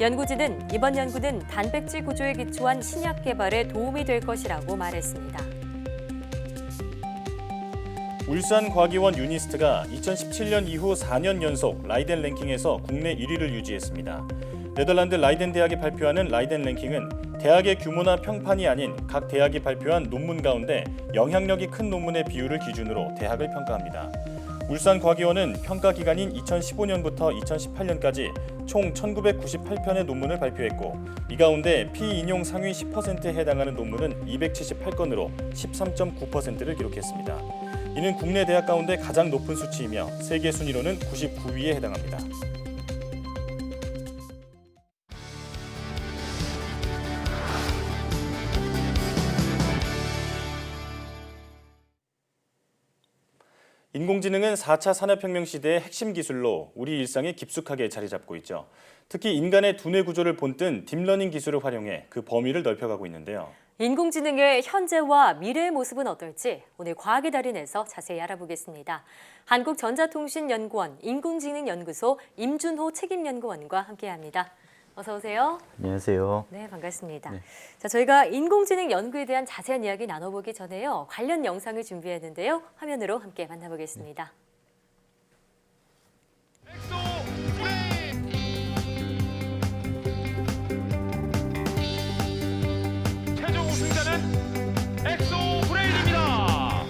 연구진은 이번 연구는 단백질 구조에 기초한 신약 개발에 도움이 될 것이라고 말했습니다. 울산과기원 유니스트가 2017년 이후 4년 연속 라이덴 랭킹에서 국내 1위를 유지했습니다. 네덜란드 라이덴 대학이 발표하는 라이덴 랭킹은 대학의 규모나 평판이 아닌 각 대학이 발표한 논문 가운데 영향력이 큰 논문의 비율을 기준으로 대학을 평가합니다. 울산과기원은 평가 기간인 2015년부터 2018년까지 총 1998편의 논문을 발표했고 이 가운데 피인용 상위 10%에 해당하는 논문은 278건으로 13.9%를 기록했습니다. 이는 국내 대학 가운데 가장 높은 수치이며 세계 순위로는 99위에 해당합니다. 인공지능은 4차 산업혁명 시대의 핵심 기술로 우리 일상에 깊숙하게 자리 잡고 있죠. 특히 인간의 두뇌 구조를 본뜬 딥러닝 기술을 활용해 그 범위를 넓혀가고 있는데요. 인공지능의 현재와 미래의 모습은 어떨지 오늘 과학의 달인에서 자세히 알아보겠습니다. 한국전자통신연구원 인공지능연구소 임준호 책임연구원과 함께합니다. 어서 오세요. 안녕하세요. 네, 반갑습니다. 네. 자, 저희가 인공지능 연구에 대한 자세한 이야기 나눠보기 전에요. 관련 영상을 준비했는데요. 화면으로 함께 만나보겠습니다. 최종 우승자는 엑소브레인입니다.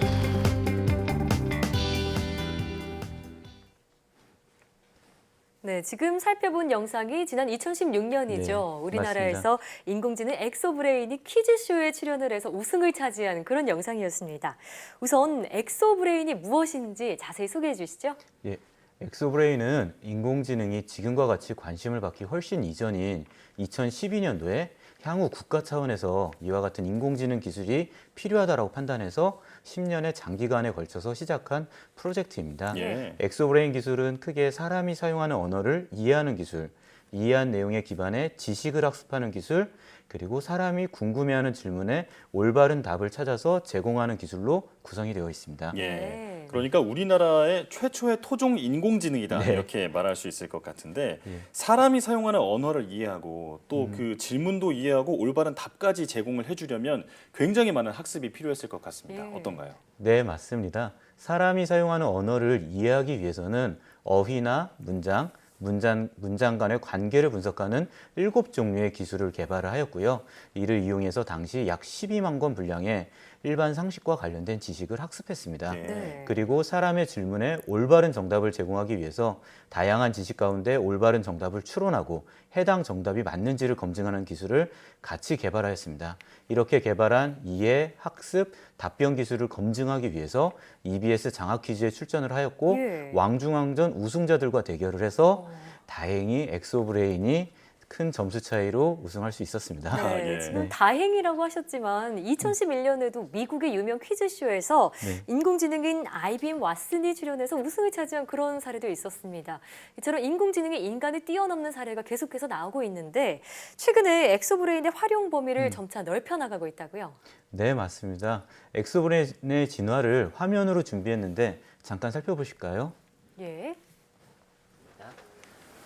네, 지금 살펴본 영상이 지난 2016년이죠. 네, 우리나라에서 맞습니다. 인공지능 엑소브레인이 퀴즈쇼에 출연을 해서 우승을 차지한 그런 영상이었습니다. 우선 엑소브레인이 무엇인지 자세히 소개해 주시죠. 예, 엑소브레인은 인공지능이 지금과 같이 관심을 받기 훨씬 이전인 2012년도에 향후 국가 차원에서 이와 같은 인공지능 기술이 필요하다고 판단해서 10년의 장기간에 걸쳐서 시작한 프로젝트입니다. 예. 엑소브레인 기술은 크게 사람이 사용하는 언어를 이해하는 기술, 이해한 내용에 기반해 지식을 학습하는 기술, 그리고 사람이 궁금해하는 질문에 올바른 답을 찾아서 제공하는 기술로 구성이 되어 있습니다. 예. 그러니까 우리나라의 최초의 토종 인공지능이다 네. 이렇게 말할 수 있을 것 같은데 예. 사람이 사용하는 언어를 이해하고 또 그 질문도 이해하고 올바른 답까지 제공을 해주려면 굉장히 많은 학습이 필요했을 것 같습니다. 예. 어떤가요? 네, 맞습니다. 사람이 사용하는 언어를 이해하기 위해서는 어휘나 문장, 문장 간의 관계를 분석하는 7종류의 기술을 개발을 하였고요. 이를 이용해서 당시 약 12만 권 분량의 일반 상식과 관련된 지식을 학습했습니다. 네. 그리고 사람의 질문에 올바른 정답을 제공하기 위해서 다양한 지식 가운데 올바른 정답을 추론하고 해당 정답이 맞는지를 검증하는 기술을 같이 개발하였습니다. 이렇게 개발한 이해, 학습, 답변 기술을 검증하기 위해서 EBS 장학 퀴즈에 출전을 하였고 왕중왕전 우승자들과 대결을 해서 다행히 엑소브레인이 큰 점수 차이로 우승할 수 있었습니다. 네, 지금 다행이라고 하셨지만 2011년에도 미국의 유명 퀴즈쇼에서 인공지능인 IBM 왓슨이 출연해서 우승을 차지한 그런 사례도 있었습니다. 이처럼 인공지능이 인간을 뛰어넘는 사례가 계속해서 나오고 있는데 최근에 엑소브레인의 활용 범위를 점차 넓혀나가고 있다고요? 네, 맞습니다. 엑소브레인의 진화를 화면으로 준비했는데 잠깐 살펴보실까요? 예.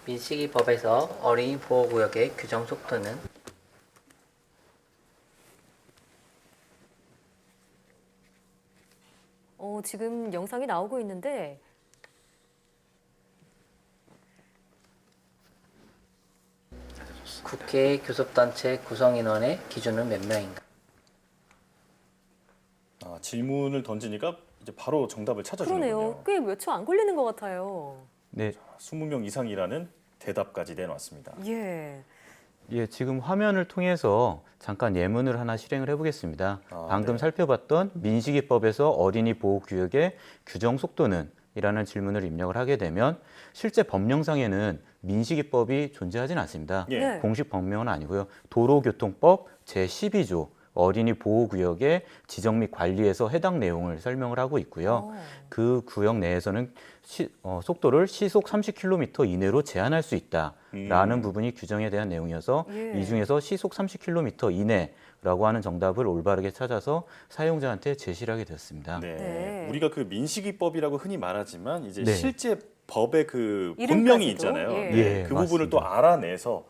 민식이법에서 어린이 보호구역의 규정 속도는 지금 영상이 나오고 있는데 국회 교섭단체 구성인원의 기준은 몇 명인가? 질문을 던지니까 이제 바로 정답을 찾아주는군요. 그러네요. 꽤 몇 초 안 걸리는 것 같아요. 네. 20명 이상이라는 대답까지 내놨습니다. 예. 예, 지금 화면을 통해서 잠깐 예문을 하나 실행을 해보겠습니다. 방금 살펴봤던 민식이법에서 어린이 보호구역의 규정 속도는 이라는 질문을 입력을 하게 되면 실제 법령상에는 민식이법이 존재하지는 않습니다. 공식 법령은 아니고요. 도로교통법 제12조 어린이 보호구역의 지정 및 관리에서 해당 내용을 설명을 하고 있고요. 그 구역 내에서는 속도를 시속 30km 이내로 제한할 수 있다라는 부분이 규정에 대한 내용이어서 이 중에서 시속 30km 이내라고 하는 정답을 올바르게 찾아서 사용자한테 제시를 하게 되었습니다. 우리가 그 민식이법이라고 흔히 말하지만 이제 실제 법의 그 본명이 있잖아요. 그 부분을 또 알아내서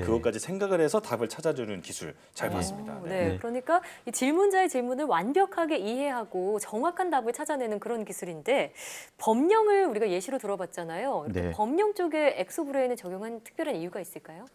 그것까지 생각을 해서 답을 찾아주는 기술 잘 봤습니다. 그러니까 이 질문자의 질문을 완벽하게 이해하고 정확한 답을 찾아내는 그런 기술인데 법령을 우리가 예시로 들어봤잖아요. 법령 쪽에 엑소브레인을 적용한 특별한 이유가 있을까요?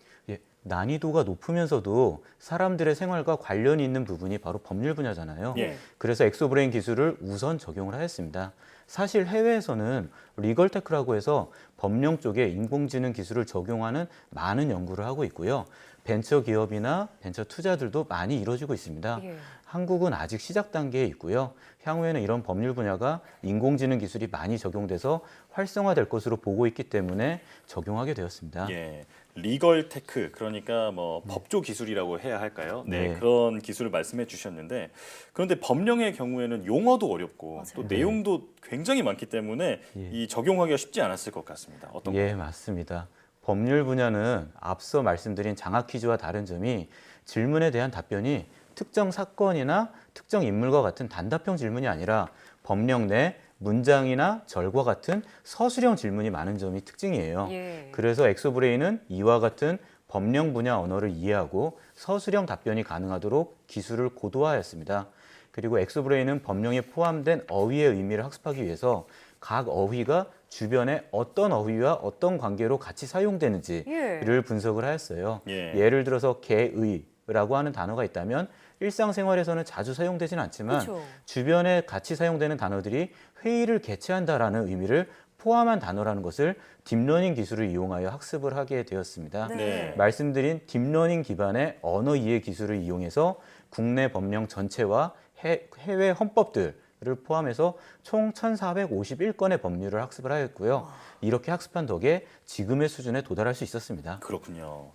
난이도가 높으면서도 사람들의 생활과 관련이 있는 부분이 바로 법률 분야잖아요. 그래서 엑소브레인 기술을 우선 적용을 하였습니다. 사실 해외에서는 리걸테크라고 해서 법령 쪽에 인공지능 기술을 적용하는 많은 연구를 하고 있고요. 벤처 기업이나 벤처 투자들도 많이 이루어지고 있습니다. 한국은 아직 시작 단계에 있고요. 향후에는 이런 법률 분야가 인공지능 기술이 많이 적용돼서 활성화될 것으로 보고 있기 때문에 적용하게 되었습니다. 리걸 테크, 그러니까 뭐 법조 기술이라고 해야 할까요? 그런 기술을 말씀해 주셨는데 그런데 법령의 경우에는 용어도 어렵고 또 내용도 굉장히 많기 때문에 이 적용하기가 쉽지 않았을 것 같습니다. 어떤가요? 맞습니다. 법률 분야는 앞서 말씀드린 장학 퀴즈와 다른 점이 질문에 대한 답변이 특정 사건이나 특정 인물과 같은 단답형 질문이 아니라 법령 내 문장이나 절과 같은 서술형 질문이 많은 점이 특징이에요. 그래서 엑소브레인은 이와 같은 법령 분야 언어를 이해하고 서술형 답변이 가능하도록 기술을 고도화하였습니다. 그리고 엑소브레인은 법령에 포함된 어휘의 의미를 학습하기 위해서 각 어휘가 주변에 어떤 어휘와 어떤 관계로 같이 사용되는지를 분석을 하였어요. 예를 들어서 개의라고 하는 단어가 있다면 일상생활에서는 자주 사용되지는 않지만 주변에 같이 사용되는 단어들이 회의를 개최한다라는 의미를 포함한 단어라는 것을 딥러닝 기술을 이용하여 학습을 하게 되었습니다. 말씀드린 딥러닝 기반의 언어 이해 기술을 이용해서 국내 법령 전체와 해외 헌법들을 포함해서 총 1,451건의 법률을 학습을 하였고요. 이렇게 학습한 덕에 지금의 수준에 도달할 수 있었습니다. 그렇군요.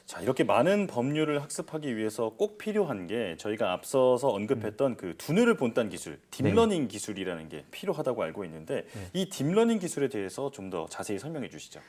자, 이렇게 많은 법률을 학습하기 위해서 꼭 필요한 게 저희가 앞서서 언급했던 그 두뇌를 본딴 기술, 딥러닝 기술이라는 게 필요하다고 알고 있는데 이 딥러닝 기술에 대해서 좀 더 자세히 설명해 주시죠.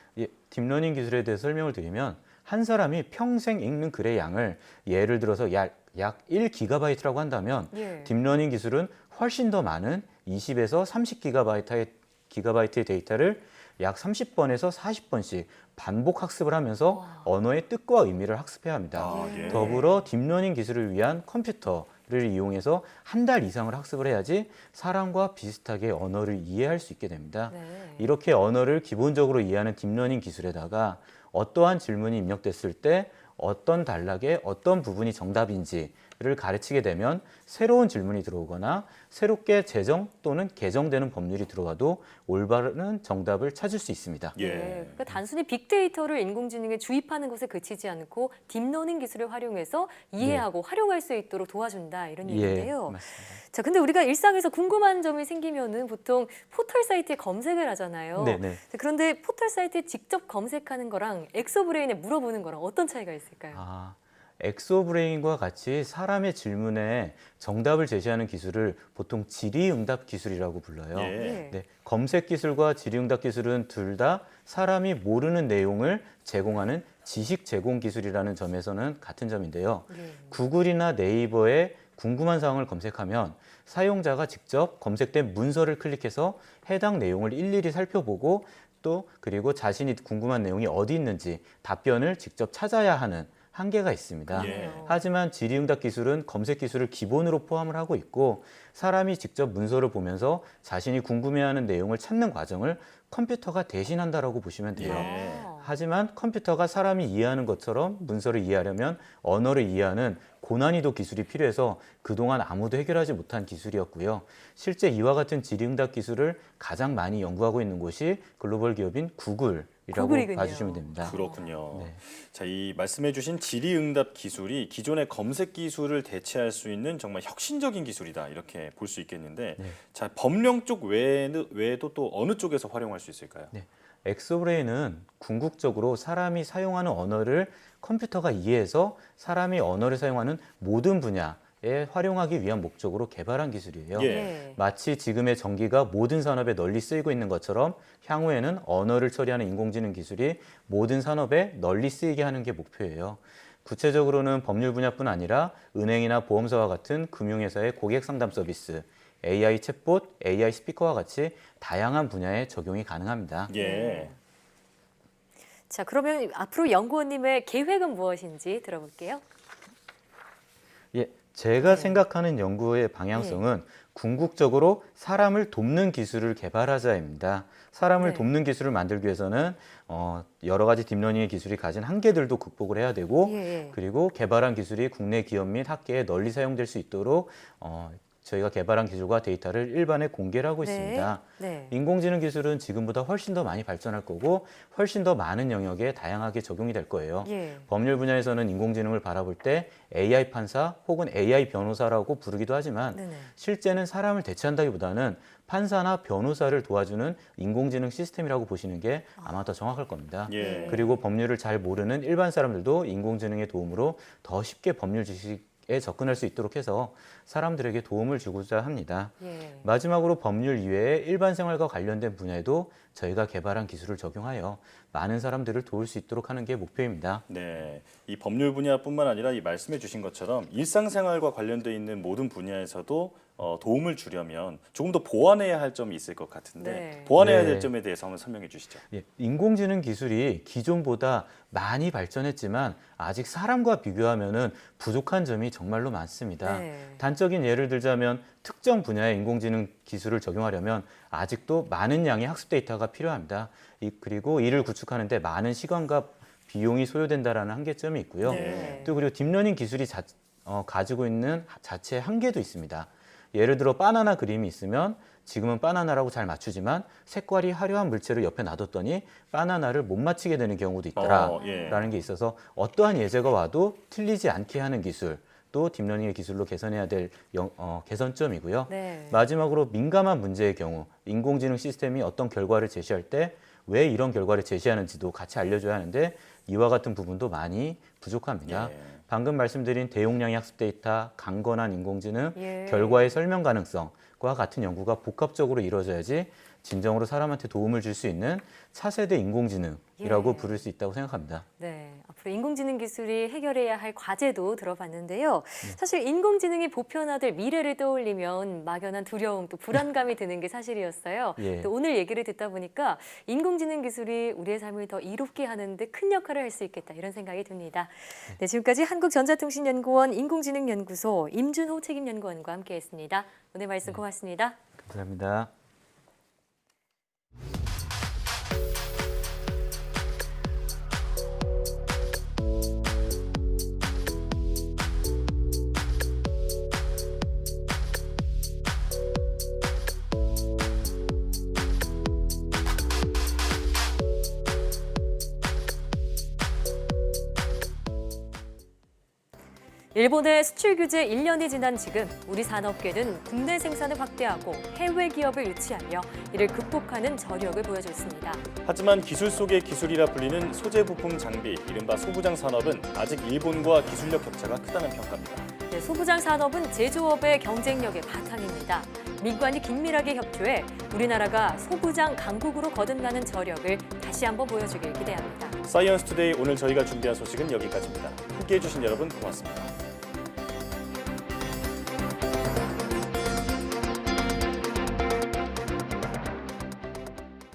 딥러닝 기술에 대해서 설명을 드리면 한 사람이 평생 읽는 글의 양을 예를 들어서 약 1GB라고 한다면 딥러닝 기술은 훨씬 더 많은 20에서 30GB의 데이터를 약 30번에서 40번씩 반복 학습을 하면서 언어의 뜻과 의미를 학습해야 합니다. 더불어 딥러닝 기술을 위한 컴퓨터, 이용해서 한 달 이상을 학습을 해야지 사람과 비슷하게 언어를 이해할 수 있게 됩니다. 이렇게 언어를 기본적으로 이해하는 딥러닝 기술에다가 어떠한 질문이 입력됐을 때 어떤 단락의 어떤 부분이 정답인지를 가르치게 되면 새로운 질문이 들어오거나 새롭게 제정 또는 개정되는 법률이 들어와도 올바른 정답을 찾을 수 있습니다. 그러니까 단순히 빅데이터를 인공지능에 주입하는 것에 그치지 않고 딥러닝 기술을 활용해서 이해하고 활용할 수 있도록 도와준다 이런 얘기인데요. 맞습니다. 자, 근데 우리가 일상에서 궁금한 점이 생기면은 보통 포털 사이트에 검색을 하잖아요. 네네. 그런데 포털 사이트에 직접 검색하는 거랑 엑소브레인에 물어보는 거랑 어떤 차이가 있을까요? 엑소브레인과 같이 사람의 질문에 정답을 제시하는 기술을 보통 질의응답 기술이라고 불러요. 네, 검색 기술과 질의응답 기술은 둘 다 사람이 모르는 내용을 제공하는 지식 제공 기술이라는 점에서는 같은 점인데요. 구글이나 네이버에 궁금한 사항을 검색하면 사용자가 직접 검색된 문서를 클릭해서 해당 내용을 일일이 살펴보고 또 그리고 자신이 궁금한 내용이 어디 있는지 답변을 직접 찾아야 하는 한계가 있습니다. 하지만 질의응답 기술은 검색 기술을 기본으로 포함을 하고 있고 사람이 직접 문서를 보면서 자신이 궁금해하는 내용을 찾는 과정을 컴퓨터가 대신한다라고 보시면 돼요. 하지만 컴퓨터가 사람이 이해하는 것처럼 문서를 이해하려면 언어를 이해하는 고난이도 기술이 필요해서 그동안 아무도 해결하지 못한 기술이었고요. 실제 이와 같은 질의응답 기술을 가장 많이 연구하고 있는 곳이 글로벌 기업인 구글이라고 봐주시면 됩니다. 그렇군요. 자, 이 말씀해주신 질의응답 기술이 기존의 검색 기술을 대체할 수 있는 정말 혁신적인 기술이다 이렇게 볼 수 있겠는데, 자, 법령 쪽 외에도 또 어느 쪽에서 활용할 수 있을까요? 엑소브레인은 궁극적으로 사람이 사용하는 언어를 컴퓨터가 이해해서 사람이 언어를 사용하는 모든 분야에 활용하기 위한 목적으로 개발한 기술이에요. 마치 지금의 전기가 모든 산업에 널리 쓰이고 있는 것처럼 향후에는 언어를 처리하는 인공지능 기술이 모든 산업에 널리 쓰이게 하는 게 목표예요. 구체적으로는 법률 분야뿐 아니라 은행이나 보험사와 같은 금융회사의 고객 상담 서비스, AI 챗봇, AI 스피커와 같이 다양한 분야에 적용이 가능합니다. 자, 그러면 앞으로 연구원님의 계획은 무엇인지 들어볼게요. 제가 생각하는 연구의 방향성은 궁극적으로 사람을 돕는 기술을 개발하자입니다. 사람을 돕는 기술을 만들기 위해서는 여러 가지 딥러닝의 기술이 가진 한계들도 극복을 해야 되고 그리고 개발한 기술이 국내 기업 및 학계에 널리 사용될 수 있도록 저희가 개발한 기술과 데이터를 일반에 공개를 하고 있습니다. 인공지능 기술은 지금보다 훨씬 더 많이 발전할 거고 훨씬 더 많은 영역에 다양하게 적용이 될 거예요. 법률 분야에서는 인공지능을 바라볼 때 AI 판사 혹은 AI 변호사라고 부르기도 하지만 실제는 사람을 대체한다기보다는 판사나 변호사를 도와주는 인공지능 시스템이라고 보시는 게 아마 더 정확할 겁니다. 그리고 법률을 잘 모르는 일반 사람들도 인공지능의 도움으로 더 쉽게 법률 지식에 접근할 수 있도록 해서 사람들에게 도움을 주고자 합니다. 마지막으로 법률 이외에 일반 생활과 관련된 분야에도 저희가 개발한 기술을 적용하여 많은 사람들을 도울 수 있도록 하는 게 목표입니다. 네, 이 법률 분야뿐만 아니라 이 말씀해 주신 것처럼 일상생활과 관련돼 있는 모든 분야에서도 도움을 주려면 조금 더 보완해야 할 점이 있을 것 같은데 보완해야 될 점에 대해서 한번 설명해 주시죠. 인공지능 기술이 기존보다 많이 발전했지만 아직 사람과 비교하면 부족한 점이 정말로 많습니다. 단적인 예를 들자면 특정 분야의 인공지능 기술을 적용하려면 아직도 많은 양의 학습 데이터가 필요합니다. 그리고 이를 구축하는 데 많은 시간과 비용이 소요된다는 한계점이 있고요. 또 그리고 딥러닝 기술이 가지고 있는 자체의 한계도 있습니다. 예를 들어 바나나 그림이 있으면 지금은 바나나라고 잘 맞추지만 색깔이 화려한 물체를 옆에 놔뒀더니 바나나를 못 맞히게 되는 경우도 있더라라는 게 있어서 어떠한 예제가 와도 틀리지 않게 하는 기술, 또 딥러닝의 기술로 개선해야 될 개선점이고요. 마지막으로 민감한 문제의 경우 인공지능 시스템이 어떤 결과를 제시할 때 왜 이런 결과를 제시하는지도 같이 알려줘야 하는데 이와 같은 부분도 많이 부족합니다. 방금 말씀드린 대용량의 학습 데이터, 강건한 인공지능, 결과의 설명 가능성과 같은 연구가 복합적으로 이루어져야지 진정으로 사람한테 도움을 줄 수 있는 차세대 인공지능이라고 예. 부를 수 있다고 생각합니다. 네, 앞으로 인공지능 기술이 해결해야 할 과제도 들어봤는데요. 사실 인공지능이 보편화될 미래를 떠올리면 막연한 두려움 또 불안감이 드는 게 사실이었어요. 예. 또 오늘 얘기를 듣다 보니까 인공지능 기술이 우리의 삶을 더 이롭게 하는 데 큰 역할을 할 수 있겠다 이런 생각이 듭니다. 네, 지금까지 한국전자통신연구원 인공지능연구소 임준호 책임연구원과 함께했습니다. 오늘 말씀 고맙습니다. 감사합니다. 일본의 수출 규제 1년이 지난 지금 우리 산업계는 국내 생산을 확대하고 해외 기업을 유치하며 이를 극복하는 저력을 보여줬습니다. 하지만 기술 속의 기술이라 불리는 소재 부품 장비, 이른바 소부장 산업은 아직 일본과 기술력 격차가 크다는 평가입니다. 네, 소부장 산업은 제조업의 경쟁력의 바탕입니다. 민관이 긴밀하게 협조해 우리나라가 소부장 강국으로 거듭나는 저력을 다시 한번 보여주길 기대합니다. 사이언스 투데이 오늘 저희가 준비한 소식은 여기까지입니다. 함께해 주신 여러분 고맙습니다.